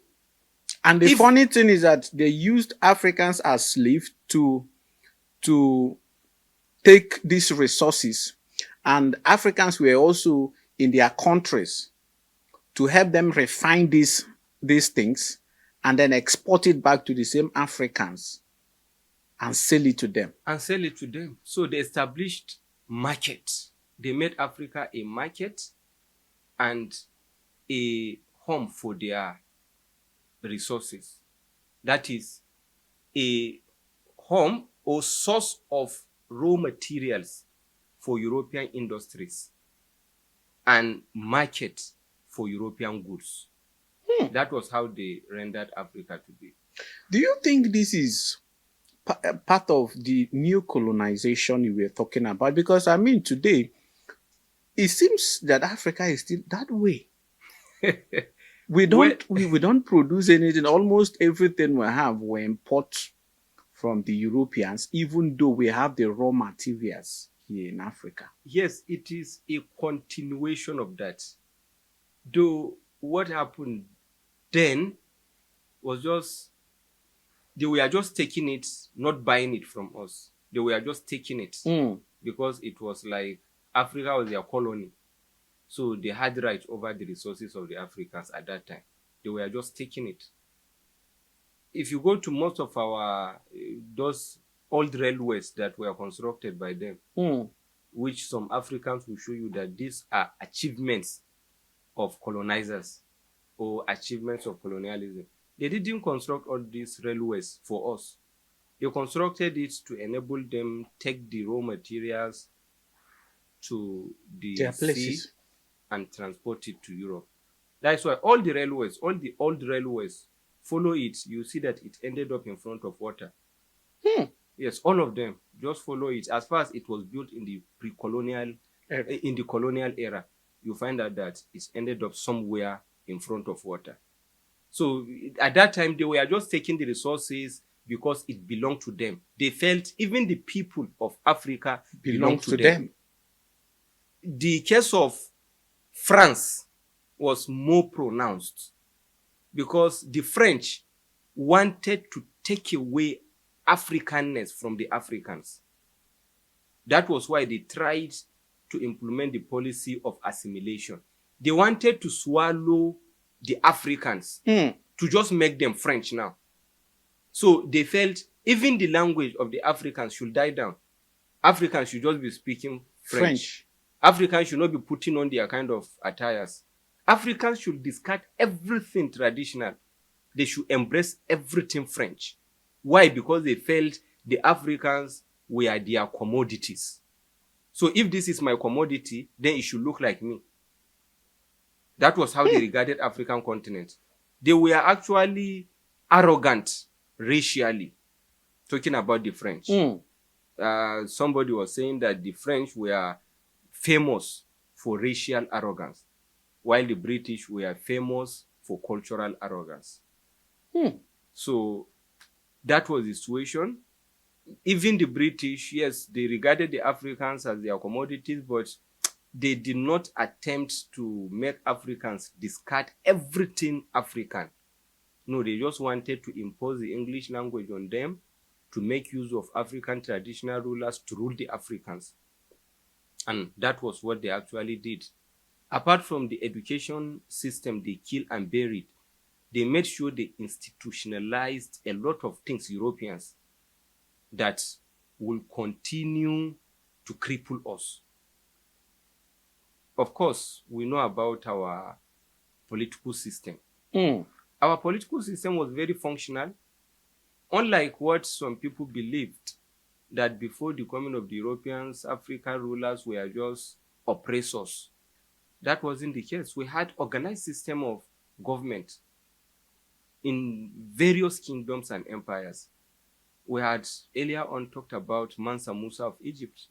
and the funny thing is that they used Africans as slaves to take these resources, and Africans were also in their countries to help them refine these things and then export it back to the same Africans and sell it to them. So they established market. They made Africa a market and a home for their resources. That is a home or source of raw materials for European industries and market for European goods. That was how they rendered Africa to be. Do you think this is part of the new colonization you were talking about? Because I mean, today, it seems that Africa is still that way. We don't produce anything. Almost everything we have we import from the Europeans, even though we have the raw materials here in Africa. Yes, it is a continuation of that. Though what happened then was just, they were just taking it, not buying it from us. They were just taking it because it was like Africa was their colony. So they had right over the resources of the Africans at that time. They were just taking it. If you go to most of our, those old railways that were constructed by them, which some Africans will show you that these are achievements of colonizers or achievements of colonialism. They didn't construct all these railways for us. They constructed it to enable them take the raw materials to the sea and transport it to Europe. That's why all the railways, all the old railways, follow it. You see that it ended up in front of water. Yes, all of them just follow it as far as it was built in the pre-colonial in the colonial era, you find out that it's ended up somewhere in front of water. So at that time, they were just taking the resources because it belonged to them. They felt even the people of Africa belonged to them. The case of France was more pronounced because the French wanted to take away Africanness from the Africans. That was why they tried to implement the policy of assimilation. They wanted to swallow the Africans to just make them French now. So they felt even the language of the Africans should die down. Africans should just be speaking French. Africans should not be putting on their kind of attires. Africans should discard everything traditional. They should embrace everything French. Why? Because they felt the Africans were their commodities. So if this is my commodity, then it should look like me. That was how they regarded African continent. They were actually arrogant racially, talking about the French. Somebody was saying that the French were famous for racial arrogance, while the British were famous for cultural arrogance. So that was the situation. Even the British, yes, they regarded the Africans as their commodities, but they did not attempt to make Africans discard everything African. No, they just wanted to impose the English language on them, to make use of African traditional rulers to rule the Africans. And that was what they actually did. Apart from the education system they killed and buried, they made sure they institutionalized a lot of things, Europeans, that will continue to cripple us. Of course, we know about our political system. Our political system was very functional, unlike what some people believed, that before the coming of the Europeans, African rulers were just oppressors. That wasn't the case. We had organized system of government in various kingdoms and empires. We had earlier on talked about Mansa Musa of Egypt.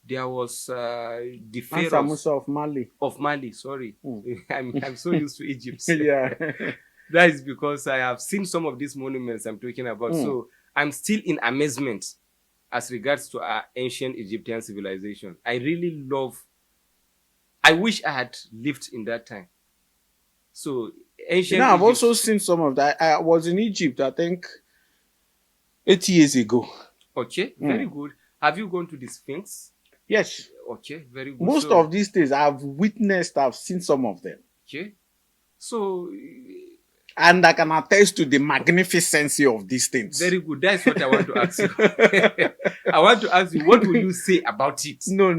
There was the pharaohs. Mansa Musa of Mali. Of Mali, sorry. I'm so used to Egypt. That is because I have seen some of these monuments I'm talking about. So I'm still in amazement as regards to our ancient Egyptian civilization. I wish I had lived in that time. So ancient I've also seen some of that. I was in Egypt, I think, 8 years ago. Okay, very good. Have you gone to the Sphinx? Yes. Okay, very good. Most of these things I've seen some of them. Okay. So... And I can attest to the magnificency of these things. Very good. That's what I want to ask you. I want to ask you, what will you say about it? No.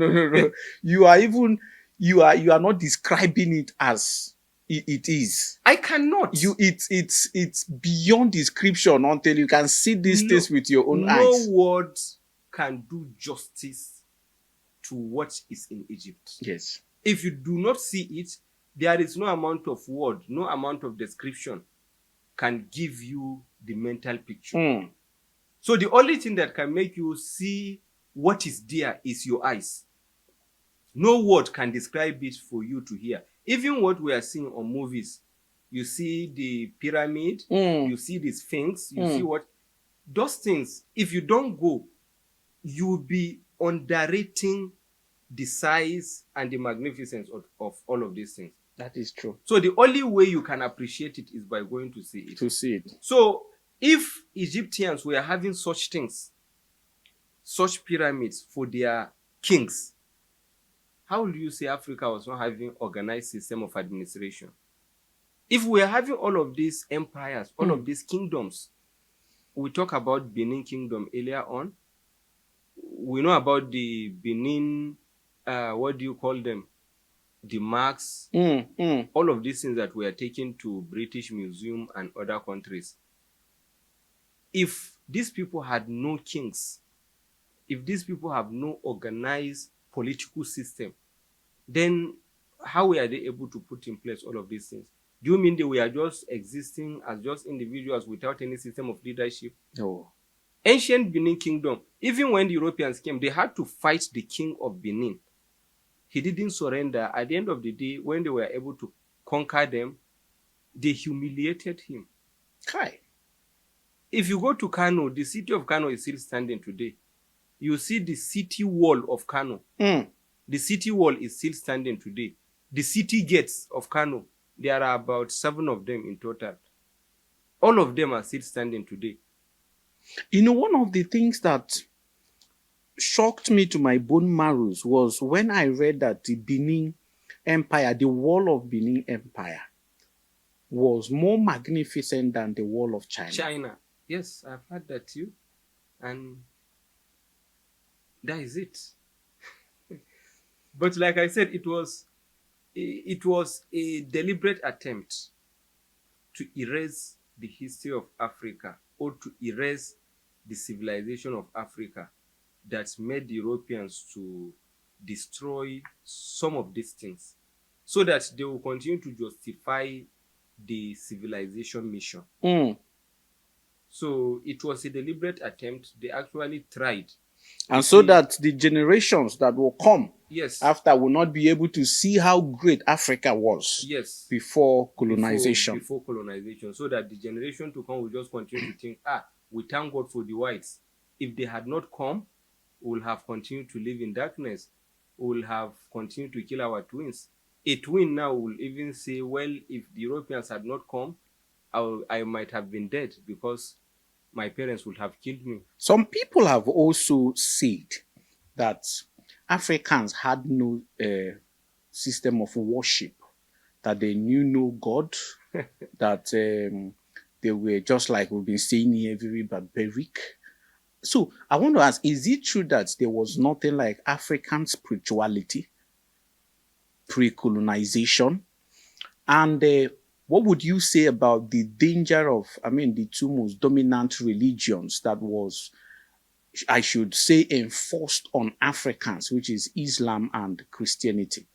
You are not describing it as it is. I cannot. It's beyond description until you can see these things with your own eyes. No word can do justice to what is in Egypt. Yes. If you do not see it, there is no amount of word, no amount of description can give you the mental picture. So the only thing that can make you see what is there is your eyes. No word can describe it for you to hear. Even what we are seeing on movies, you see the pyramid, you see the Sphinx, you see what... Those things, if you don't go, you will be underrating the size and the magnificence of all of these things. That is true. So the only way you can appreciate it is by going to see it. So if Egyptians were having such things, such pyramids for their kings, how will you say Africa was not having organized system of administration? If we are having all of these empires, all of these kingdoms, we talk about Benin Kingdom earlier on. We know about the Benin, what do you call them? The marks, all of these things that were taken to British Museum and other countries. If these people had no kings, if these people have no organized political system, then how were they able to put in place all of these things? Do you mean they were just existing as just individuals without any system of leadership? No. Ancient Benin Kingdom, even when the Europeans came, they had to fight the king of Benin He didn't surrender. At the end of the day, when they were able to conquer them, they humiliated him. Kai. If you go to Kano, the city of Kano is still standing today. You see the city wall of Kano. The city wall is still standing today. The city gates of Kano, there are about 7 of them in total. All of them are still standing today. You know, one of the things that shocked me to my bone marrows was when I read that the Benin Empire, the wall of Benin Empire, was more magnificent than the wall of China. China. Yes, I've heard that too. And that is it. But like I said, it was a deliberate attempt to erase the history of Africa, or to erase the civilization of Africa, that made the Europeans to destroy some of these things, so that they will continue to justify the civilization mission. So it was a deliberate attempt. They actually tried. And so that the generations that will come Yes. after will not be able to see how great Africa was. Yes. Before colonization. Before colonization. So that the generation to come will just continue to think, we thank God for the whites. If they had not come, we will have continued to live in darkness. We will have continued to kill our twins. A twin now will even say, well, if the Europeans had not come, I might have been dead because my parents would have killed me. Some people have also said that Africans had no system of worship, that they knew no God, that they were just like we've been saying here, very barbaric. So I want to ask, is it true that there was nothing like African spirituality pre-colonization? And what would you say about the danger of, the two most dominant religions that was, I should say, enforced on Africans, which is Islam and Christianity?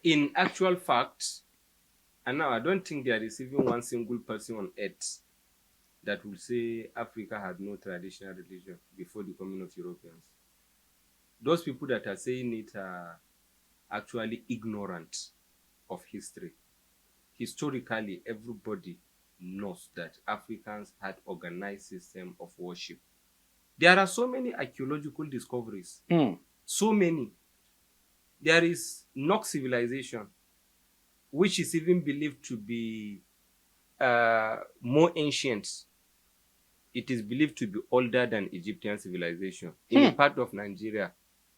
In actual fact, and now I don't think there is even one single person on earth that will say Africa had no traditional religion before the coming of Europeans. Those people that are saying it are actually ignorant of history. Historically, everybody knows that Africans had organized system of worship. There are so many archaeological discoveries. So many. There is Nok civilization, which is even believed to be more ancient. It is believed to be older than Egyptian civilization. In a part of Nigeria,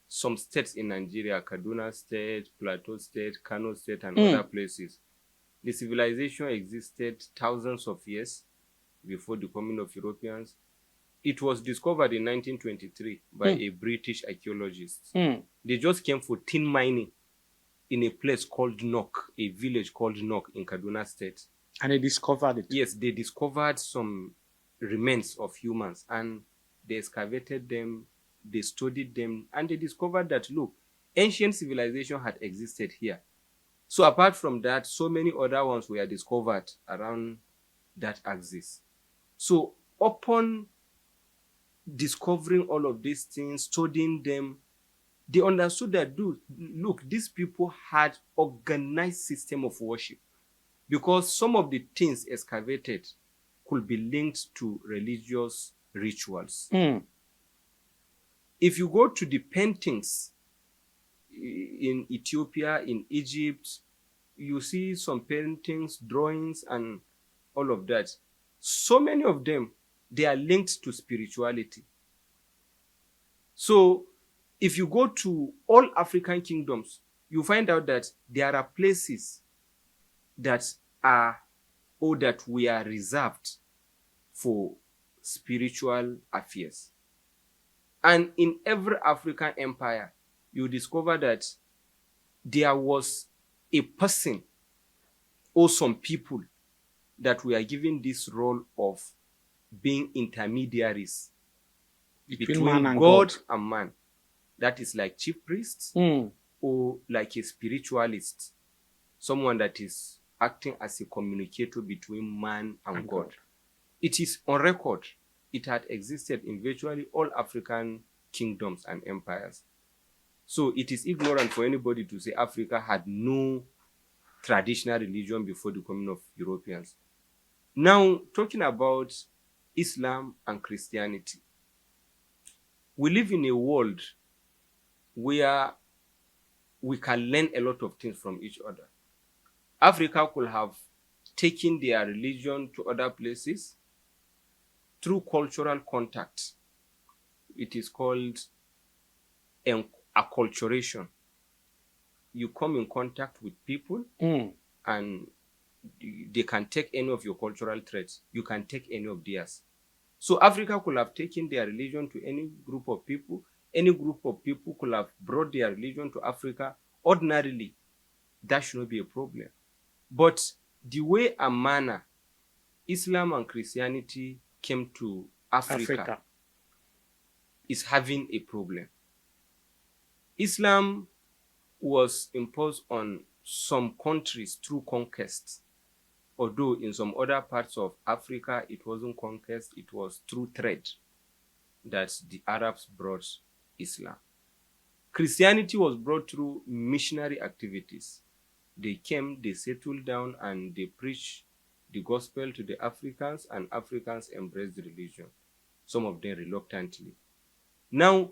some states in Nigeria, Kaduna State, Plateau State, Kano State, and other places, the civilization existed thousands of years before the coming of Europeans. It was discovered in 1923 by a British archaeologist. They just came for tin mining in a place called Nok, a village called Nok in Kaduna State. And they discovered it? Yes, they discovered some remains of humans, and they excavated them, they studied them, and they discovered that, look, ancient civilization had existed here. So apart from that, so many other ones were discovered around that axis. So upon discovering all of these things, studying them, they understood that, look, these people had organized system of worship, because some of the things excavated could be linked to religious rituals. If you go to the paintings in Ethiopia, in Egypt, you see some paintings, drawings, and all of that. So many of them, they are linked to spirituality. So if you go to all African kingdoms, you find out that there are places that are, or that we are reserved for spiritual affairs. And in every African empire, you discover that there was a person or some people that were given this role of being intermediaries between God and man. That is like chief priests or like a spiritualist, someone that is acting as a communicator between man and God. It is on record. It had existed in virtually all African kingdoms and empires. So it is ignorant for anybody to say Africa had no traditional religion before the coming of Europeans. Now, talking about Islam and Christianity, we live in a world where we can learn a lot of things from each other. Africa could have taken their religion to other places through cultural contact. It is called acculturation. You come in contact with people and they can take any of your cultural traits. You can take any of theirs. So Africa could have taken their religion to any group of people. Any group of people could have brought their religion to Africa. Ordinarily, that should not be a problem. But the way and manner Islam and Christianity came to Africa is having a problem. Islam was imposed on some countries through conquest, although in some other parts of Africa it wasn't conquest, it was through trade that the Arabs brought Islam. Christianity was brought through missionary activities. They came, they settled down, and they preached the gospel to the Africans, and Africans embraced the religion, some of them reluctantly. Now,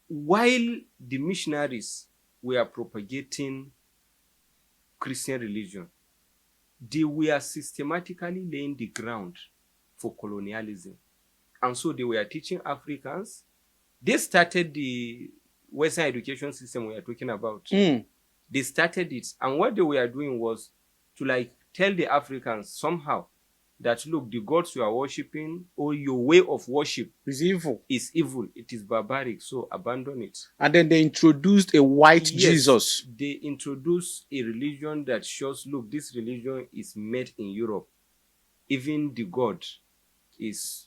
while the missionaries were propagating Christian religion, they were systematically laying the ground for colonialism. And so they were teaching Africans. They started the Western education system we are talking about. They started it. And what they were doing was to tell the Africans somehow that, look, the gods you are worshipping or your way of worship is evil. It is barbaric. So abandon it. And then they introduced a white Jesus. They introduced a religion that shows, look, this religion is made in Europe. Even the God is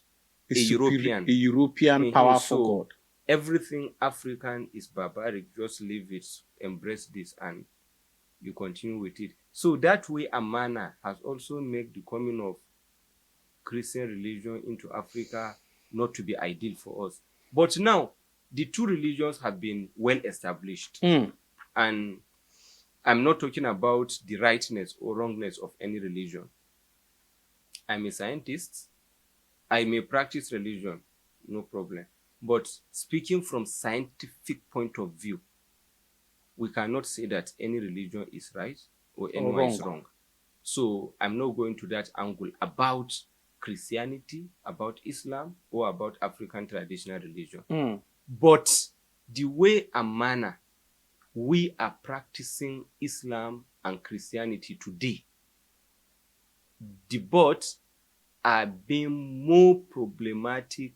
a European powerful God. Everything African is barbaric. Just leave it, embrace this, and you continue with it. So that way and manner has also made the coming of Christian religion into Africa not to be ideal for us. But now, the two religions have been well established. And I'm not talking about the rightness or wrongness of any religion. I'm a scientist. I may practice religion, no problem. But speaking from scientific point of view, we cannot say that any religion is right or anyone is wrong. So I'm not going to that angle about Christianity, about Islam, or about African traditional religion. But the way and manner we are practicing Islam and Christianity today, the both are being more problematic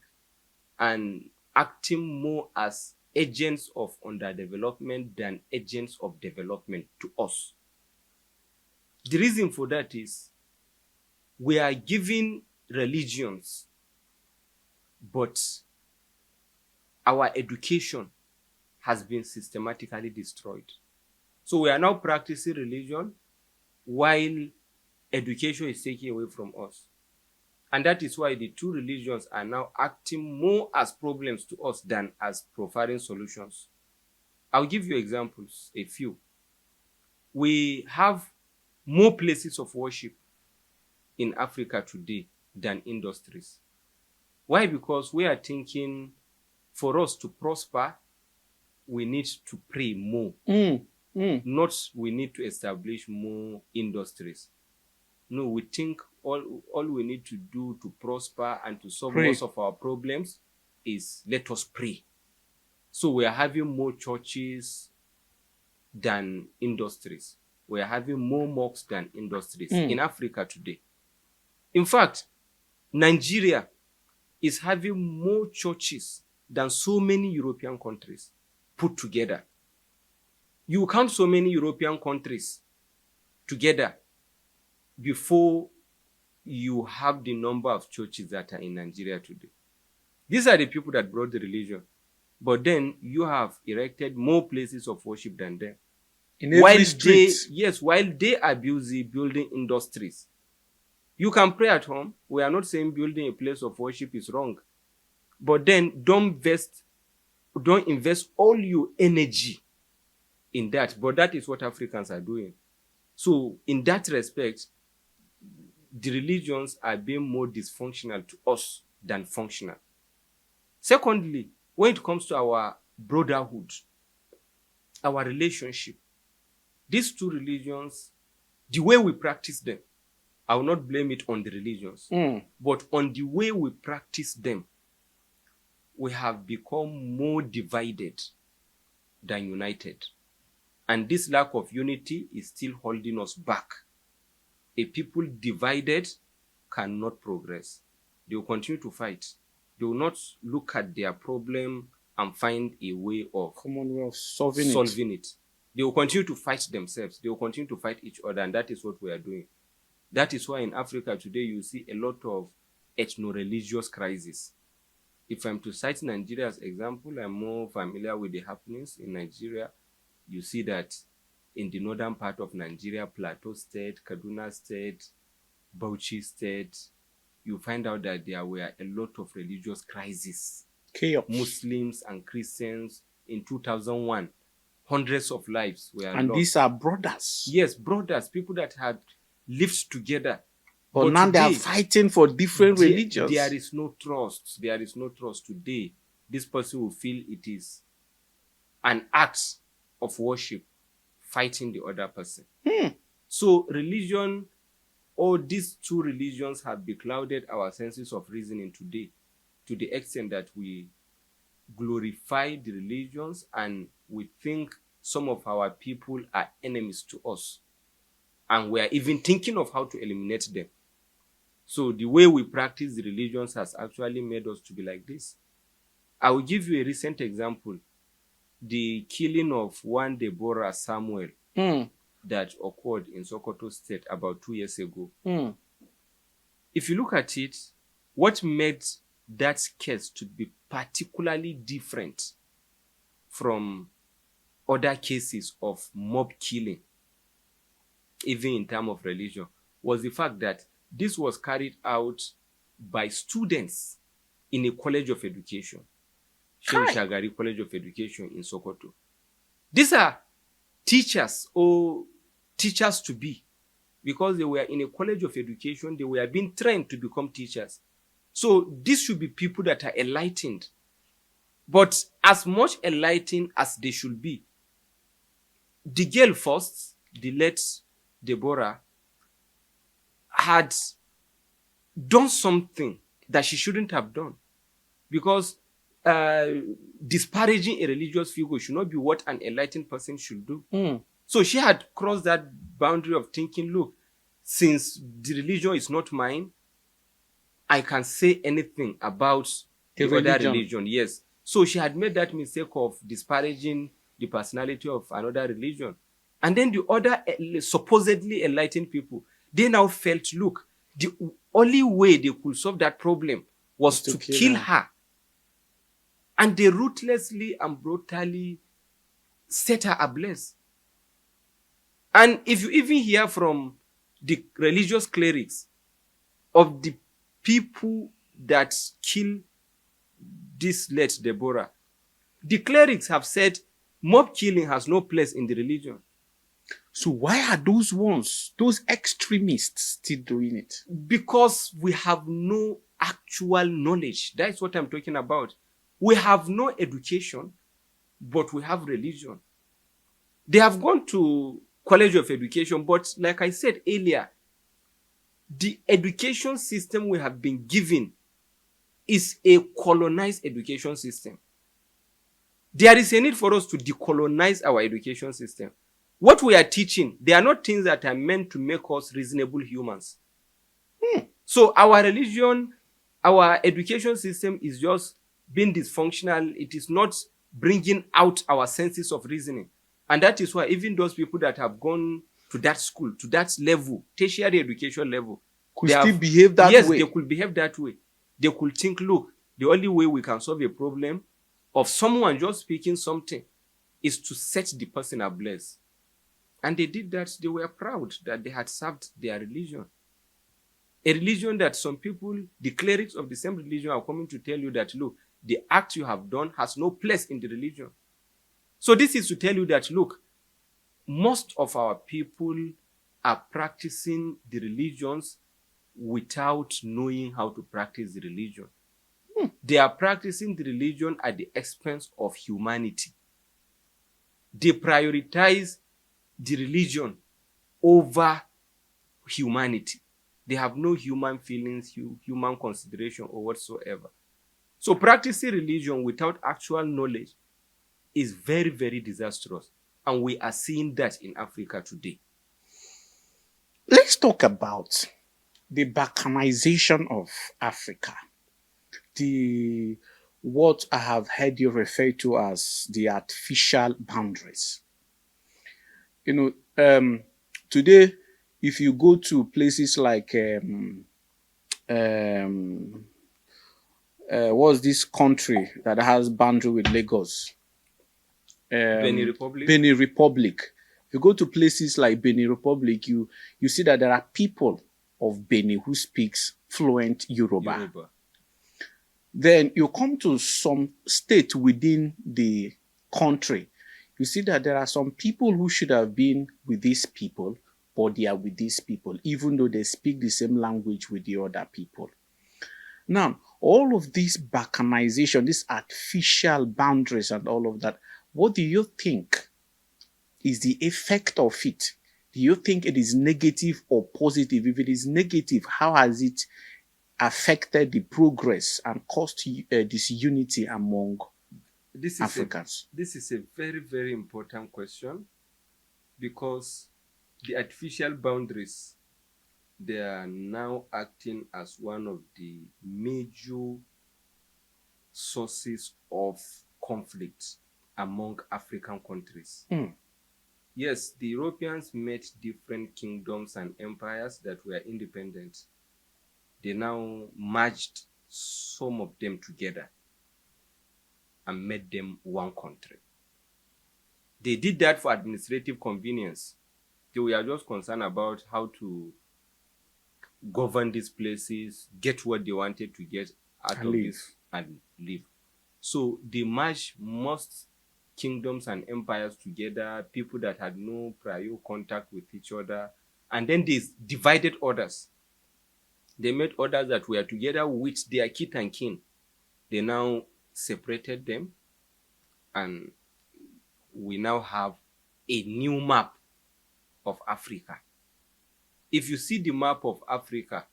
and acting more as agents of underdevelopment than agents of development to us. The reason for that is we are giving religions, but our education has been systematically destroyed. So we are now practicing religion while education is taken away from us. And that is why the two religions are now acting more as problems to us than as providing solutions. I'll give you examples, a few. We have more places of worship in Africa today than industries. Why? Because we are thinking for us to prosper, we need to pray more. Not we need to establish more industries. No, we think all we need to do to prosper and to solve most of our problems is let us pray. So we are having more churches than industries. We are having more mosques than industries in Africa today. In fact, Nigeria is having more churches than so many European countries put together. You count so many European countries together before you have the number of churches that are in Nigeria today. These are the people that brought the religion. But then you have erected more places of worship than them. In every street. While they are busy building industries. You can pray at home. We are not saying building a place of worship is wrong. But then don't invest all your energy in that. But that is what Africans are doing. So in that respect, the religions are being more dysfunctional to us than functional. Secondly, when it comes to our brotherhood, our relationship, these two religions, the way we practice them, I will not blame it on the religions, but on the way we practice them, we have become more divided than united. And this lack of unity is still holding us back. A people divided cannot progress. They will continue to fight. They will not look at their problem and find a way of common way of solving it. They will continue to fight themselves. They will continue to fight each other, and that is what we are doing. That is why in Africa today you see a lot of ethno-religious crises. If I'm to cite Nigeria as example, I'm more familiar with the happenings in Nigeria. You see that in the northern part of Nigeria, Plateau State, Kaduna State, Bauchi State, you find out that there were a lot of religious crises. Chaos. Muslims and Christians in 2001. Hundreds of lives were lost. And these are brothers. Yes, brothers, people that had lived together. But now today, they are fighting for different religions. There is no trust. There is no trust today. This person will feel it is an act of worship fighting the other person. So religion, or these two religions have beclouded our senses of reasoning today to the extent that we glorify the religions and we think some of our people are enemies to us. And we are even thinking of how to eliminate them. So the way we practice the religions has actually made us to be like this. I will give you a recent example. The killing of one Deborah Samuel that occurred in Sokoto State about 2 years ago. If you look at it, what made that case to be particularly different from other cases of mob killing, even in terms of religion, was the fact that this was carried out by students in a college of education, Shehu Shagari College of Education in Sokoto. These are teachers or teachers to be, because they were in a college of education, they were being trained to become teachers. So these should be people that are enlightened. But as much enlightened as they should be, the girl first, the late Deborah, had done something that she shouldn't have done. Because disparaging a religious figure should not be what an enlightened person should do. So she had crossed that boundary of thinking, look, since the religion is not mine, I can say anything about the other religion. Yes. So she had made that mistake of disparaging the personality of another religion. And then the other supposedly enlightened people, they now felt, look, the only way they could solve that problem was to kill her. And they ruthlessly and brutally set her ablaze. And if you even hear from the religious clerics of the people that kill this late Deborah, the clerics have said mob killing has no place in the religion. So why are those ones, those extremists, still doing it? Because we have no actual knowledge. That's what I'm talking about. We have no education, but we have religion. They have gone to College of Education, but like I said earlier, the education system we have been given is a colonized education system. There is a need for us to decolonize our education system. What we are teaching, they are not things that are meant to make us reasonable humans. So our religion, our education system is just being dysfunctional. It is not bringing out our senses of reasoning. And that is why even those people that have gone to that school, to that level, tertiary education level, could still behave that way. Yes, they could behave that way. They could think, look, the only way we can solve a problem of someone just speaking something is to set the person ablaze. And they did that. They were proud that they had served their religion. A religion that some people, the clerics of the same religion, are coming to tell you that, look, the act you have done has no place in the religion. So this is to tell you that, look, most of our people are practicing the religions without knowing how to practice the religion. They are practicing the religion at the expense of humanity. They prioritize the religion over humanity. They have no human feelings, human consideration, or whatsoever. So practicing religion without actual knowledge is very, very disastrous. And we are seeing that in Africa today. Let's talk about the balkanization of Africa. What I have heard you refer to as the artificial boundaries. Today, if you go to places like what's this country that has boundary with Lagos? Benin Republic. Benin Republic. If you go to places like Benin Republic, you see that there are people of Benin who speaks fluent Yoruba. Then you come to some state within the country, you see that there are some people who should have been with these people, but they are with these people, even though they speak the same language with the other people. Now, all of this balkanization, these artificial boundaries and all of that, what do you think is the effect of it? Do you think it is negative or positive? If it is negative, how has it affected the progress and caused disunity among Africans? This is a very, very important question, because the artificial boundaries, they are now acting as one of the major sources of conflict among African countries. Yes, the Europeans met different kingdoms and empires that were independent. They now merged some of them together and made them one country. They did that for administrative convenience. They were just concerned about how to govern these places, get what they wanted to get out of this, and live. So they merged most kingdoms and empires together, people that had no prior contact with each other, and then they divided others. They made others that were together with their kith and kin. They now separated them, and we now have a new map of Africa. If you see the map of Africa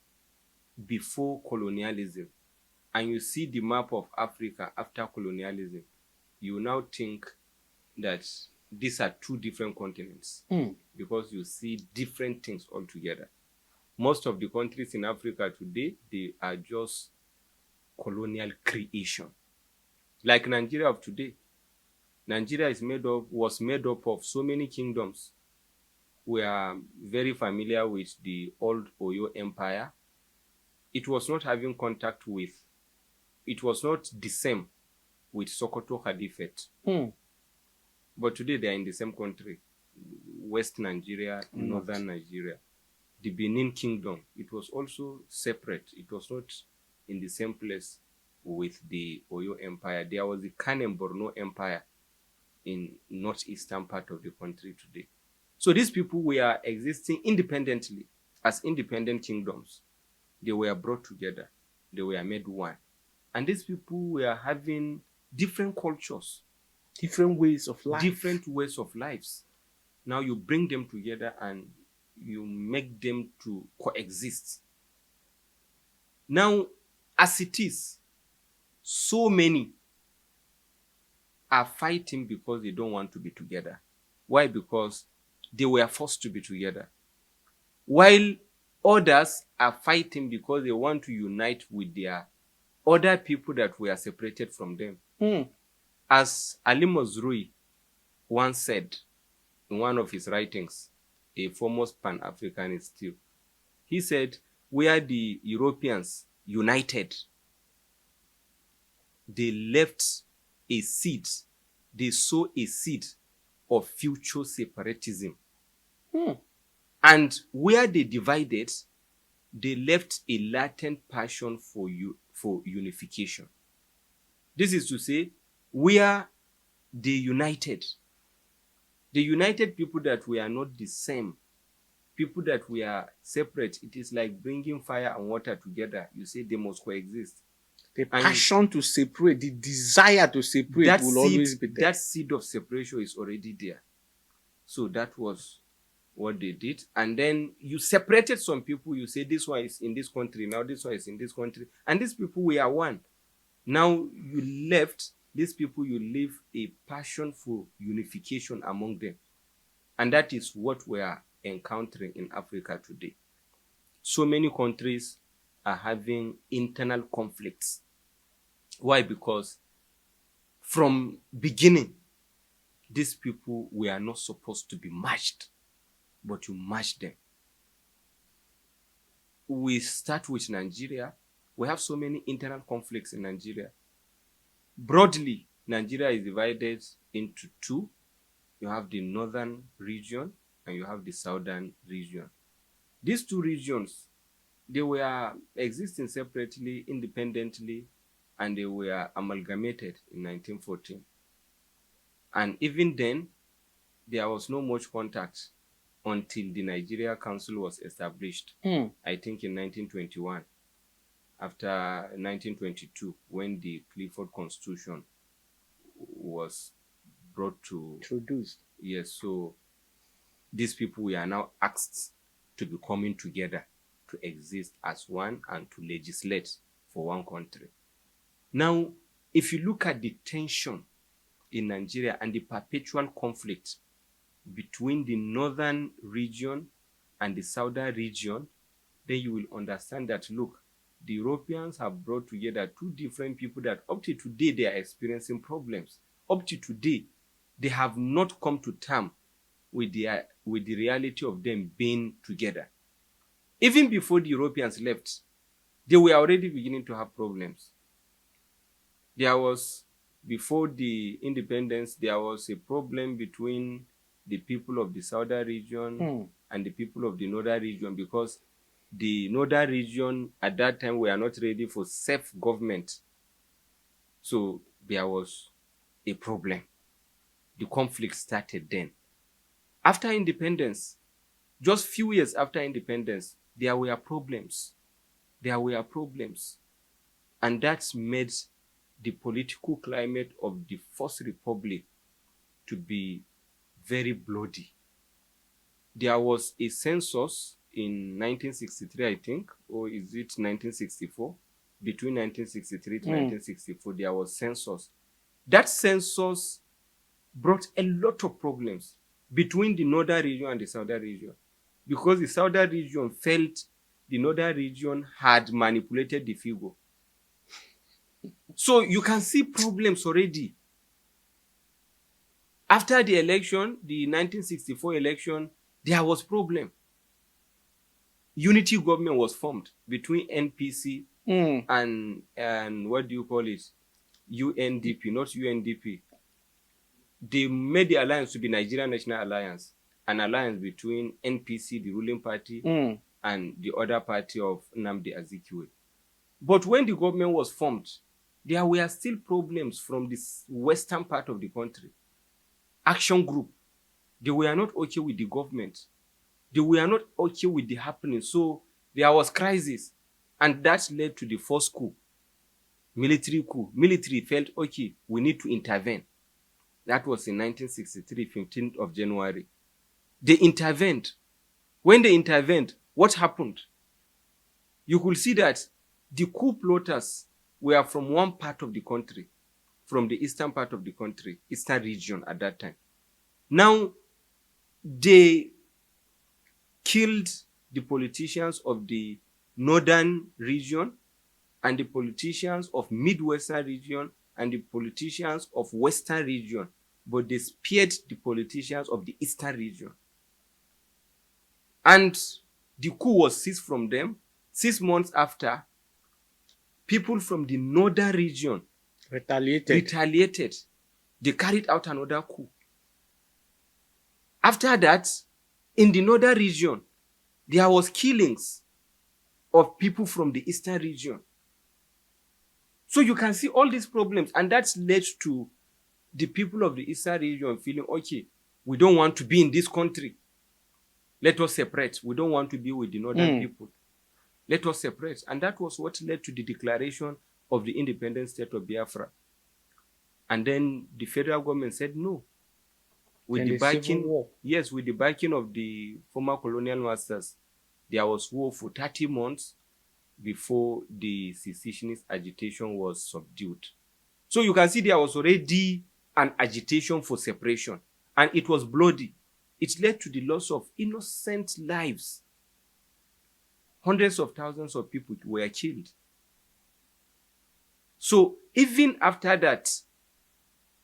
before colonialism, and you see the map of Africa after colonialism, you now think that these are two different continents, because you see different things altogether. Most of the countries in Africa today, they are just colonial creation. Like Nigeria of today. Nigeria was made up of so many kingdoms. We are very familiar with the old Oyo Empire. It was not having contact with, it was not the same with Sokoto Caliphate. But today they are in the same country. West Nigeria, Northern Nigeria. The Benin Kingdom, it was also separate. It was not in the same place with the Oyo Empire. There was the Kanem Borno Empire in northeastern part of the country today. So these people were existing independently as independent kingdoms. They were brought together. They were made one. And these people were having different cultures, different ways of life. Different ways of lives. Now you bring them together and you make them to coexist. Now, as it is, so many are fighting because they don't want to be together. Why? Because they were forced to be together. While others are fighting because they want to unite with their other people that were separated from them. As Ali Mazrui once said in one of his writings, a foremost Pan-Africanist still, he said, where the Europeans united, they left a seed, they sow a seed of future separatism. And where they divided, they left a latent passion for unification. This is to say, where they united, The united people that we are not the same, people that we are separate, it is like bringing fire and water together. You say they must coexist. The passion to separate, the desire to separate will always be there. That seed of separation is already there. So that was what they did. And then you separated some people. You say this one is in this country, now this one is in this country. And these people were one. Now you left these people, you leave a passion for unification among them. And that is what we are encountering in Africa today. So many countries are having internal conflicts. Why? Because from beginning, these people were not supposed to be matched, but you match them. We start with Nigeria. We have so many internal conflicts in Nigeria. Broadly, Nigeria is divided into two. You have the northern region and you have the southern region. These two regions, they were existing separately, independently, and they were amalgamated in 1914. And even then, there was no much contact until the Nigeria Council was established, I think in 1921, after 1922, when the Clifford Constitution was brought to... introduced. Yes, so these people were now asked to be coming together to exist as one and to legislate for one country. Now, if you look at the tension in Nigeria and the perpetual conflict between the northern region and the southern region, then you will understand that, look, the Europeans have brought together two different people that up to today they are experiencing problems. Up to today, they have not come to terms with the reality of them being together. Even before the Europeans left, they were already beginning to have problems. There was, before the independence, there was a problem between the people of the southern region and the people of the northern region, because the northern region at that time were not ready for self-government. So there was a problem. The conflict started then. After independence, just few years after independence, there were problems. There were problems. And that made the political climate of the First Republic to be very bloody. There was a census in 1963, I think, or is it 1964? Between 1963 to 1964, there was census. That census brought a lot of problems between the northern region and the southern region, because the southern region felt the northern region had manipulated the figure. So you can see problems already. After the election, the 1964 election, there was problem. Unity government was formed between NPC and what do you call it? UNDP, not UNDP. They made the alliance to be Nigerian National Alliance, an alliance between NPC, the ruling party, and the other party of Nnamdi Azikiwe. But when the government was formed, there were still problems from the western part of the country. Action group, they were not okay with the government. They were not okay with the happening. So there was crisis. And that led to the first coup, military coup. Military felt, okay, we need to intervene. That was in 1963, 15th of January. They intervened. When they intervened, what happened? You could see that the coup plotters were from one part of the country, from the eastern part of the country, eastern region at that time. Now, they killed the politicians of the northern region and the politicians of midwestern region and the politicians of western region, but they spared the politicians of the eastern region. And the coup was seized from them. 6 months after, people from the northern region retaliated. They carried out another coup. After that, in the northern region, there was killings of people from the eastern region. So you can see all these problems, and that's led to the people of the eastern region feeling, okay, We don't want to be in this country. Let us separate. We don't want to be with the northern people. Let us separate. And that was what led to the declaration of the independent state of Biafra. And then the federal government said no. With the backing, yes, with the backing of the former colonial masters, there was war for 30 months before the secessionist agitation was subdued. So you can see there was already an agitation for separation, and it was bloody. It led to the loss of innocent lives. Hundreds of thousands of people were killed. So even after that,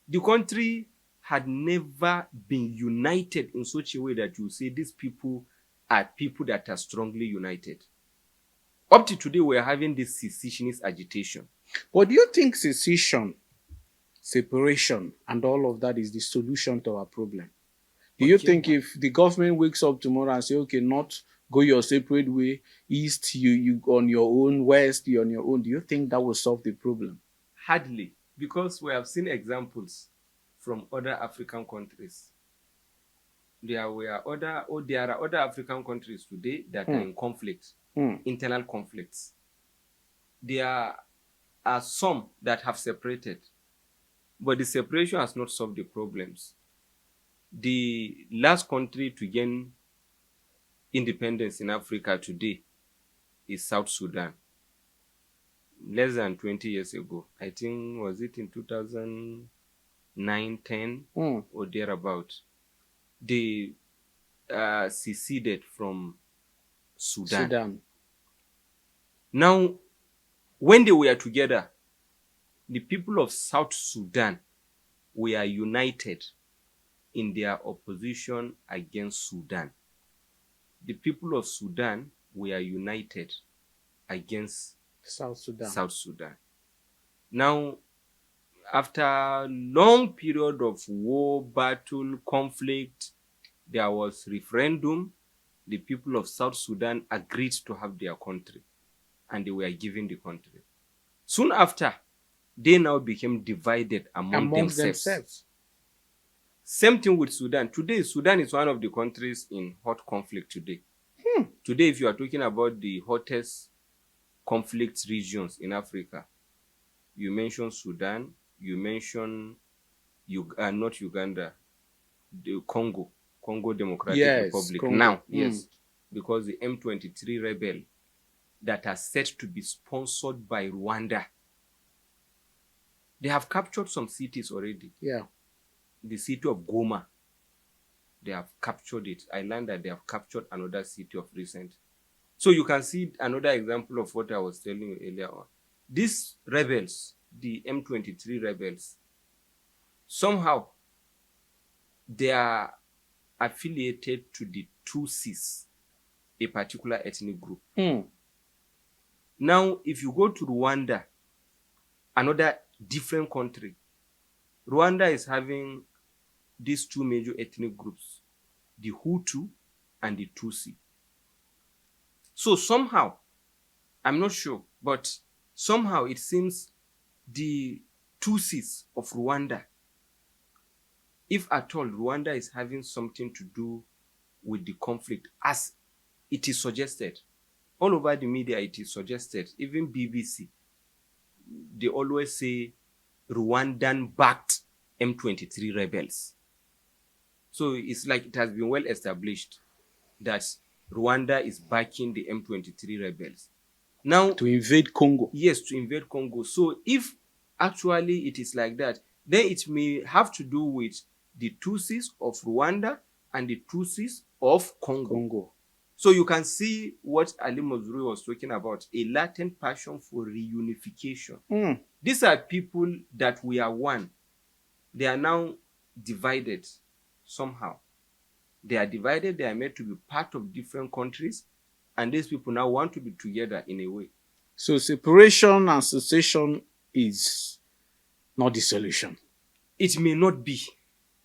the country had never been united in such a way that you say these people are people that are strongly united. Up to today, we're having this secessionist agitation. But do you think secession, separation, and all of that is the solution to our problem? Do you think if the government wakes up tomorrow and say, okay, not go your separate way, east, you on your own, west, you on your own, do you think that will solve the problem? Hardly, because we have seen examples from other African countries. There are other African countries today that are in conflict, internal conflicts. There are some that have separated, but the separation has not solved the problems. The last country to gain independence in Africa today is South Sudan. Less than 20 years ago, I think, was it in 2009, 10 or thereabout, they seceded from Sudan. Now, when they were together, the people of South Sudan were united in their opposition against Sudan. The people of Sudan were united against South Sudan. Now, after a long period of war, battle, conflict, there was referendum. The people of South Sudan agreed to have their country, and they were given the country. Soon after, they now became divided among themselves. Same thing with Sudan. Today, Sudan is one of the countries in hot conflict today. Today, if you are talking about the hottest conflict regions in Africa, you mention Sudan, you mention not Uganda, the Congo Democratic Republic. Congo. Yes, because the M23 rebel that are set to be sponsored by Rwanda, they have captured some cities already. Yeah. The city of Goma, they have captured it. I learned that they have captured another city of recent. So you can see another example of what I was telling you earlier on. These rebels, the M23 rebels, somehow they are affiliated to the Tutsis, a particular ethnic group. Now, if you go to Rwanda, another different country, Rwanda is having these two major ethnic groups, the Hutu and the Tutsi. So somehow, I'm not sure, but somehow it seems the Tutsis of Rwanda, if at all Rwanda is having something to do with the conflict, as it is suggested, all over the media it is suggested, even BBC, they always say Rwandan-backed M23 rebels. So it's like it has been well established that Rwanda is backing the M23 rebels. Now, to invade Congo. Yes, to invade Congo. So if actually it is like that, then it may have to do with the Tutsis of Rwanda and the Tutsis of Congo. So you can see what Ali Mazrui was talking about, a latent passion for reunification. These are people that we are one. They are now divided somehow. They are divided, they are made to be part of different countries, and these people now want to be together in a way. So separation and secession is not the solution. It may not be.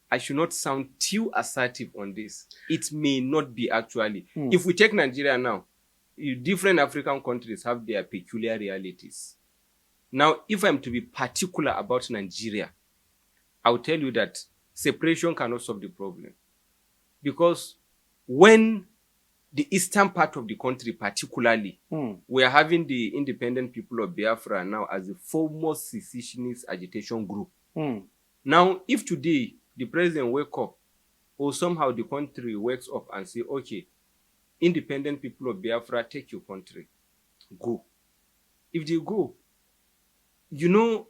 I should not sound too assertive on this. It may not be actually. If we take Nigeria now, different African countries have their peculiar realities. Now, if I'm to be particular about Nigeria, I'll tell you that separation cannot solve the problem. Because when the eastern part of the country particularly, we are having the independent people of Biafra now as the foremost secessionist agitation group. Now, if today the president wake up, or somehow the country wakes up and say, okay, independent people of Biafra, take your country, go. If they go, you know,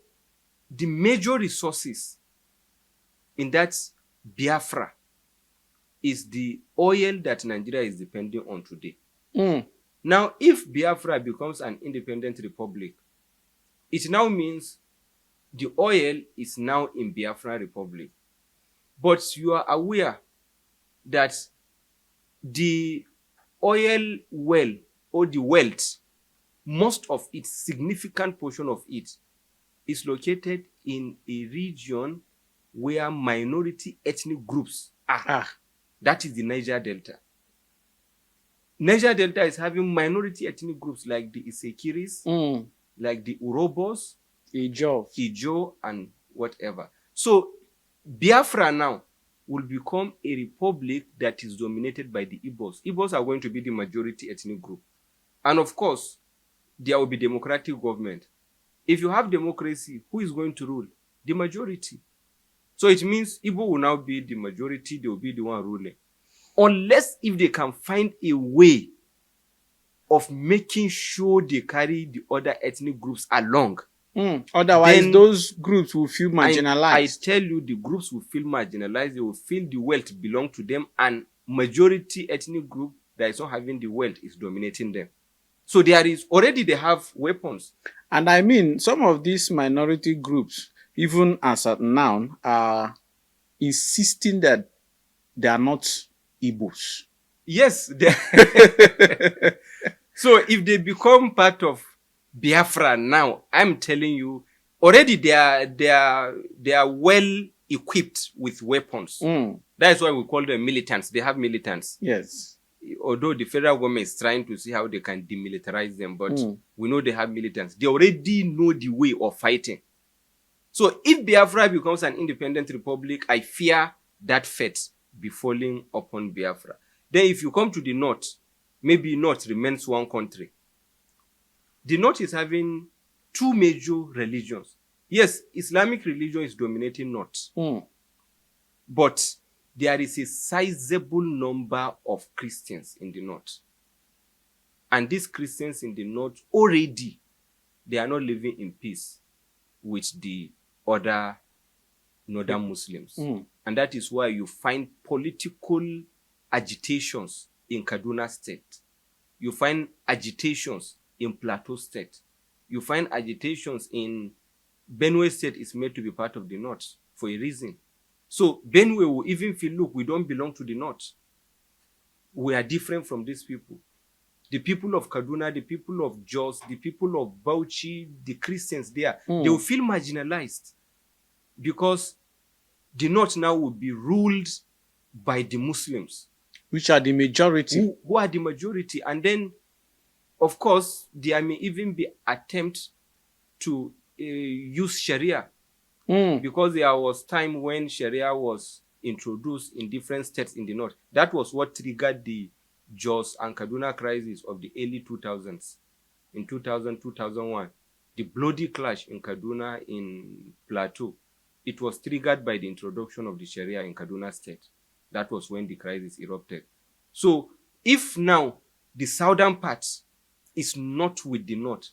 the major resources in that Biafra is the oil that Nigeria is depending on today. Now, if Biafra becomes an independent republic, it now means the oil is now in Biafra Republic. But you are aware that the oil well, or the wealth, most of it, significant portion of it, is located in a region where minority ethnic groups are. That is the Niger Delta. Niger Delta is having minority ethnic groups like the Isekiris, like the Urobos, Ijo, and whatever. So Biafra now will become a republic that is dominated by the Igbos. Igbos are going to be the majority ethnic group. And of course, there will be democratic government. If you have democracy, who is going to rule? The majority. So it means Igbo will now be the majority, they will be the one ruling. Unless if they can find a way of making sure they carry the other ethnic groups along. Otherwise, those groups will feel marginalized. I tell you, the groups will feel marginalized. They will feel the wealth belong to them, and majority ethnic group that is not having the wealth is dominating them. So there is already, they have weapons. And I mean, some of these minority groups, even as at now, are insisting that they are not Igbos. Yes. So if they become part of Biafra now, I'm telling you, already they are well equipped with weapons. That's why we call them militants. They have militants. Yes. Although the federal government is trying to see how they can demilitarize them, but we know they have militants. They already know the way of fighting. So if Biafra becomes an independent republic, I fear that fate befalling upon Biafra. Then if you come to the north, maybe north remains one country. The north is having two major religions. Yes, Islamic religion is dominating north. But there is a sizable number of Christians in the north. And these Christians in the north already, they are not living in peace with the other northern Muslims. And that is why you find political agitations in Kaduna State. You find agitations in Plateau State. You find agitations in Benue State is made to be part of the north for a reason. So Benue will even feel, look, we don't belong to the north. We are different from these people. The people of Kaduna, the people of Jos, the people of Bauchi, the Christians there, they will feel marginalized because the north now will be ruled by the Muslims. Which are the majority. Who are the majority. And then, of course, there may even be attempts to use Sharia. Because there was time when Sharia was introduced in different states in the north. That was what triggered the Jos and Kaduna crisis of the early 2000s. In 2000, 2001, the bloody clash in Kaduna, in Plateau, it was triggered by the introduction of the Sharia in Kaduna State. That was when the crisis erupted. So, if now the southern part is not with the north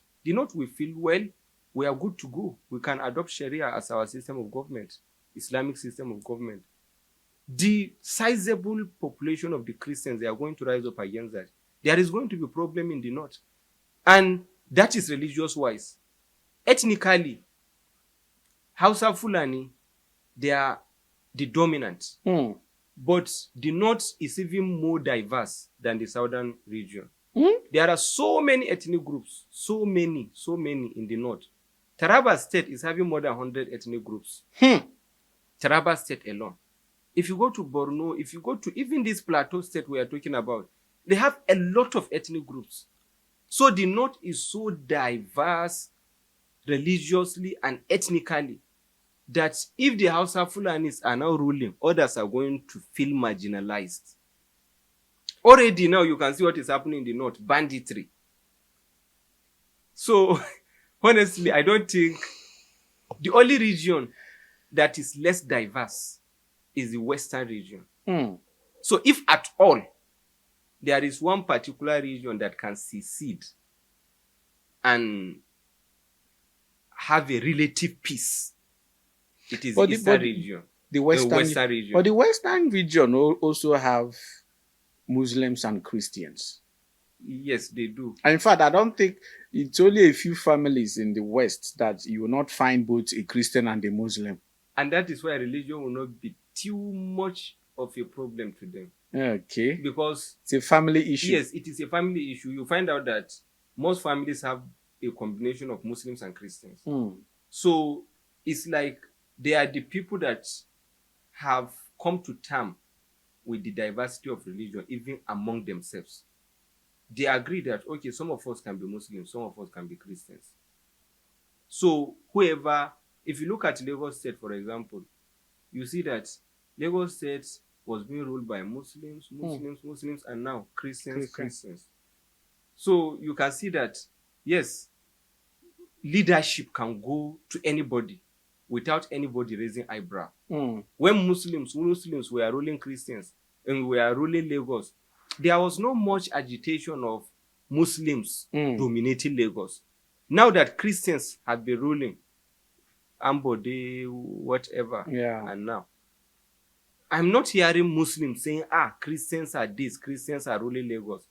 will feel, well, we are good to go. We can adopt Sharia as our system of government, Islamic system of government. The sizable population of the Christians, they are going to rise up against that. There is going to be a problem in the north. And that is religious-wise. Ethnically, Hausa Fulani, they are the dominant. But the north is even more diverse than the southern region. There are so many ethnic groups, so many in the north. Taraba State is having more than 100 ethnic groups. Taraba State alone. If you go to Borno, if you go to even this Plateau State we are talking about, they have a lot of ethnic groups. So the north is so diverse religiously and ethnically. that if the Hausa Fulanis are now ruling, others are going to feel marginalized. Already now you can see what is happening in the north, banditry. So, honestly, I don't think the only region that is less diverse is the Western region. So if at all, there is one particular region that can secede and have a relative peace, it is the Eastern region. The Western region. But the Western region also have Muslims and Christians. Yes, they do. And in fact, I don't think it's only a few families in the West that you will not find both a Christian and a Muslim. And that is why religion will not be too much of a problem to them. Okay. Because it's a family issue. Yes, it is a family issue. You find out that most families have a combination of Muslims and Christians. So it's like they are the people that have come to terms with the diversity of religion, even among themselves. They agree that, okay, some of us can be Muslims, some of us can be Christians. So whoever, if you look at Lagos State, for example, you see that Lagos State was being ruled by Muslims, and now Christians. So you can see that, yes, leadership can go to anybody without anybody raising eyebrow. When Muslims were ruling Christians and we are ruling Lagos, there was not much agitation of Muslims dominating Lagos. Now that Christians have been ruling, Ambode, whatever, and now, I'm not hearing Muslims saying, Christians are this, Christians are ruling Lagos.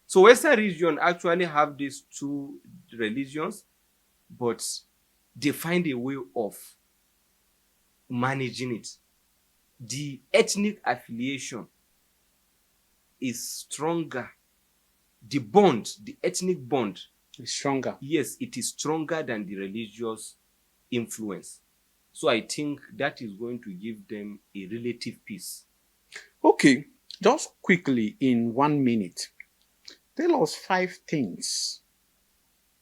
So Western region actually have these two religions, but they find a way of managing it. The ethnic affiliation is stronger. The ethnic bond is stronger. Yes, it is stronger than the religious influence. So I think that is going to give them a relative peace. Okay, just quickly in 1 minute, tell us 5 things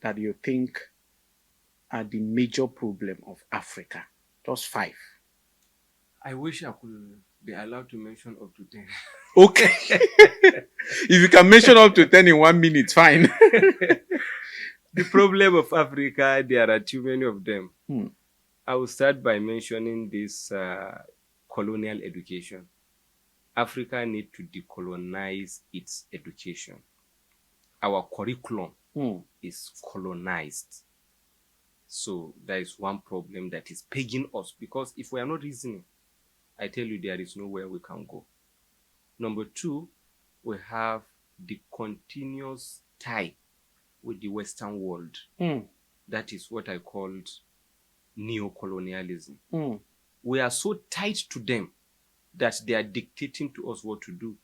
that you think are the major problem of Africa. Just 5. I wish I could be allowed to mention up to 10. Okay. If you can mention up to 10 in 1 minute, fine. The problem of Africa, there are too many of them. I will start by mentioning this colonial education. Africa needs to decolonize its education. Our curriculum is colonized. So there is one problem that is plaguing us, because if we are not reasoning, I tell you, there is nowhere we can go. Number 2, we have the continuous tie with the Western world. That is what I called neo-colonialism. We are so tied to them that they are dictating to us what to do.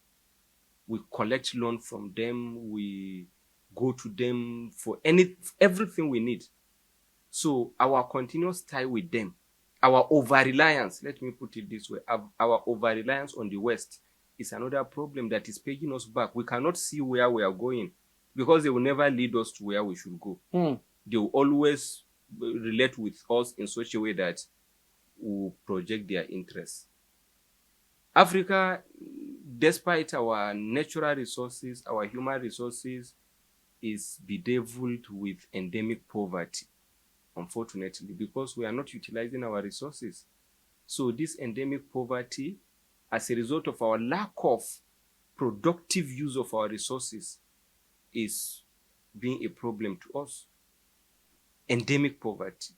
We collect loan from them. We go to them for everything we need. So our continuous tie with them, our over-reliance, let me put it this way, our over-reliance on the West is another problem that is paying us back. We cannot see where we are going because they will never lead us to where we should go. They will always relate with us in such a way that we project their interests. Africa, despite our natural resources, our human resources, is bedeviled with endemic poverty, unfortunately, because we are not utilizing our resources. So this endemic poverty, as a result of our lack of productive use of our resources, is being a problem to us. Endemic poverty.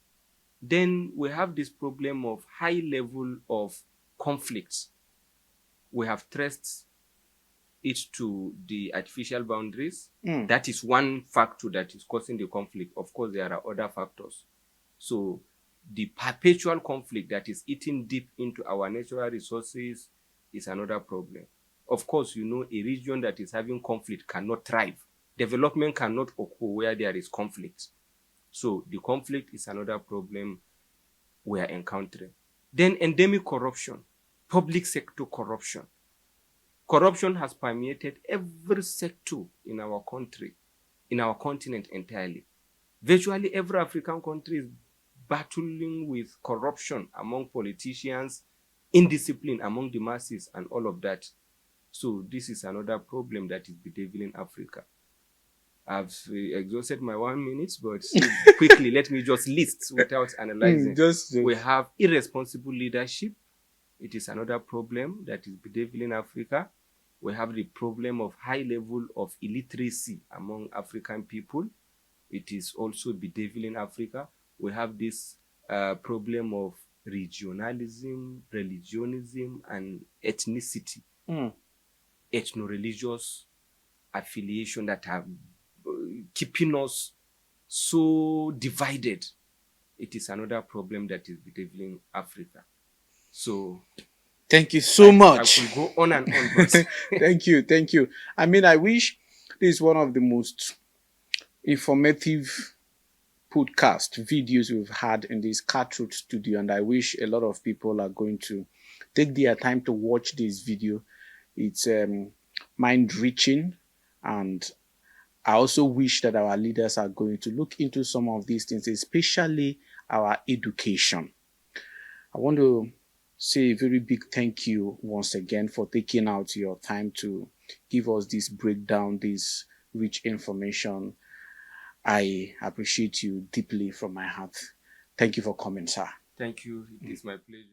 Then we have this problem of high level of conflicts. We have traced it to the artificial boundaries. That is one factor that is causing the conflict. Of course, there are other factors. So the perpetual conflict that is eating deep into our natural resources is another problem. Of course, you know, a region that is having conflict cannot thrive. Development cannot occur where there is conflict. So the conflict is another problem we are encountering. Then endemic corruption, public sector corruption. Corruption has permeated every sector in our country, in our continent entirely. Virtually every African country is battling with corruption among politicians, indiscipline among the masses, and all of that. So this is another problem that is bedeviling Africa. I've exhausted my 1 minute, but quickly, let me just list without analyzing. We have irresponsible leadership. It is another problem that is bedeviling Africa. We have the problem of high level of illiteracy among African people. It is also bedeviling Africa. We have this problem of regionalism, religionism, and ethnicity, ethno-religious affiliation that are keeping us so divided. It is another problem that is bedeviling Africa. So thank you so much. I could go on and on, but thank you. I mean, I wish this is one of the most informative podcast videos we've had in this KaaTruths studio, and I wish a lot of people are going to take their time to watch this video. It's mind-reaching, and I also wish that our leaders are going to look into some of these things, especially our education. I want to say a very big thank you once again for taking out your time to give us this breakdown, this rich information. I appreciate you deeply from my heart. Thank you for coming, sir. Thank you. It is my pleasure.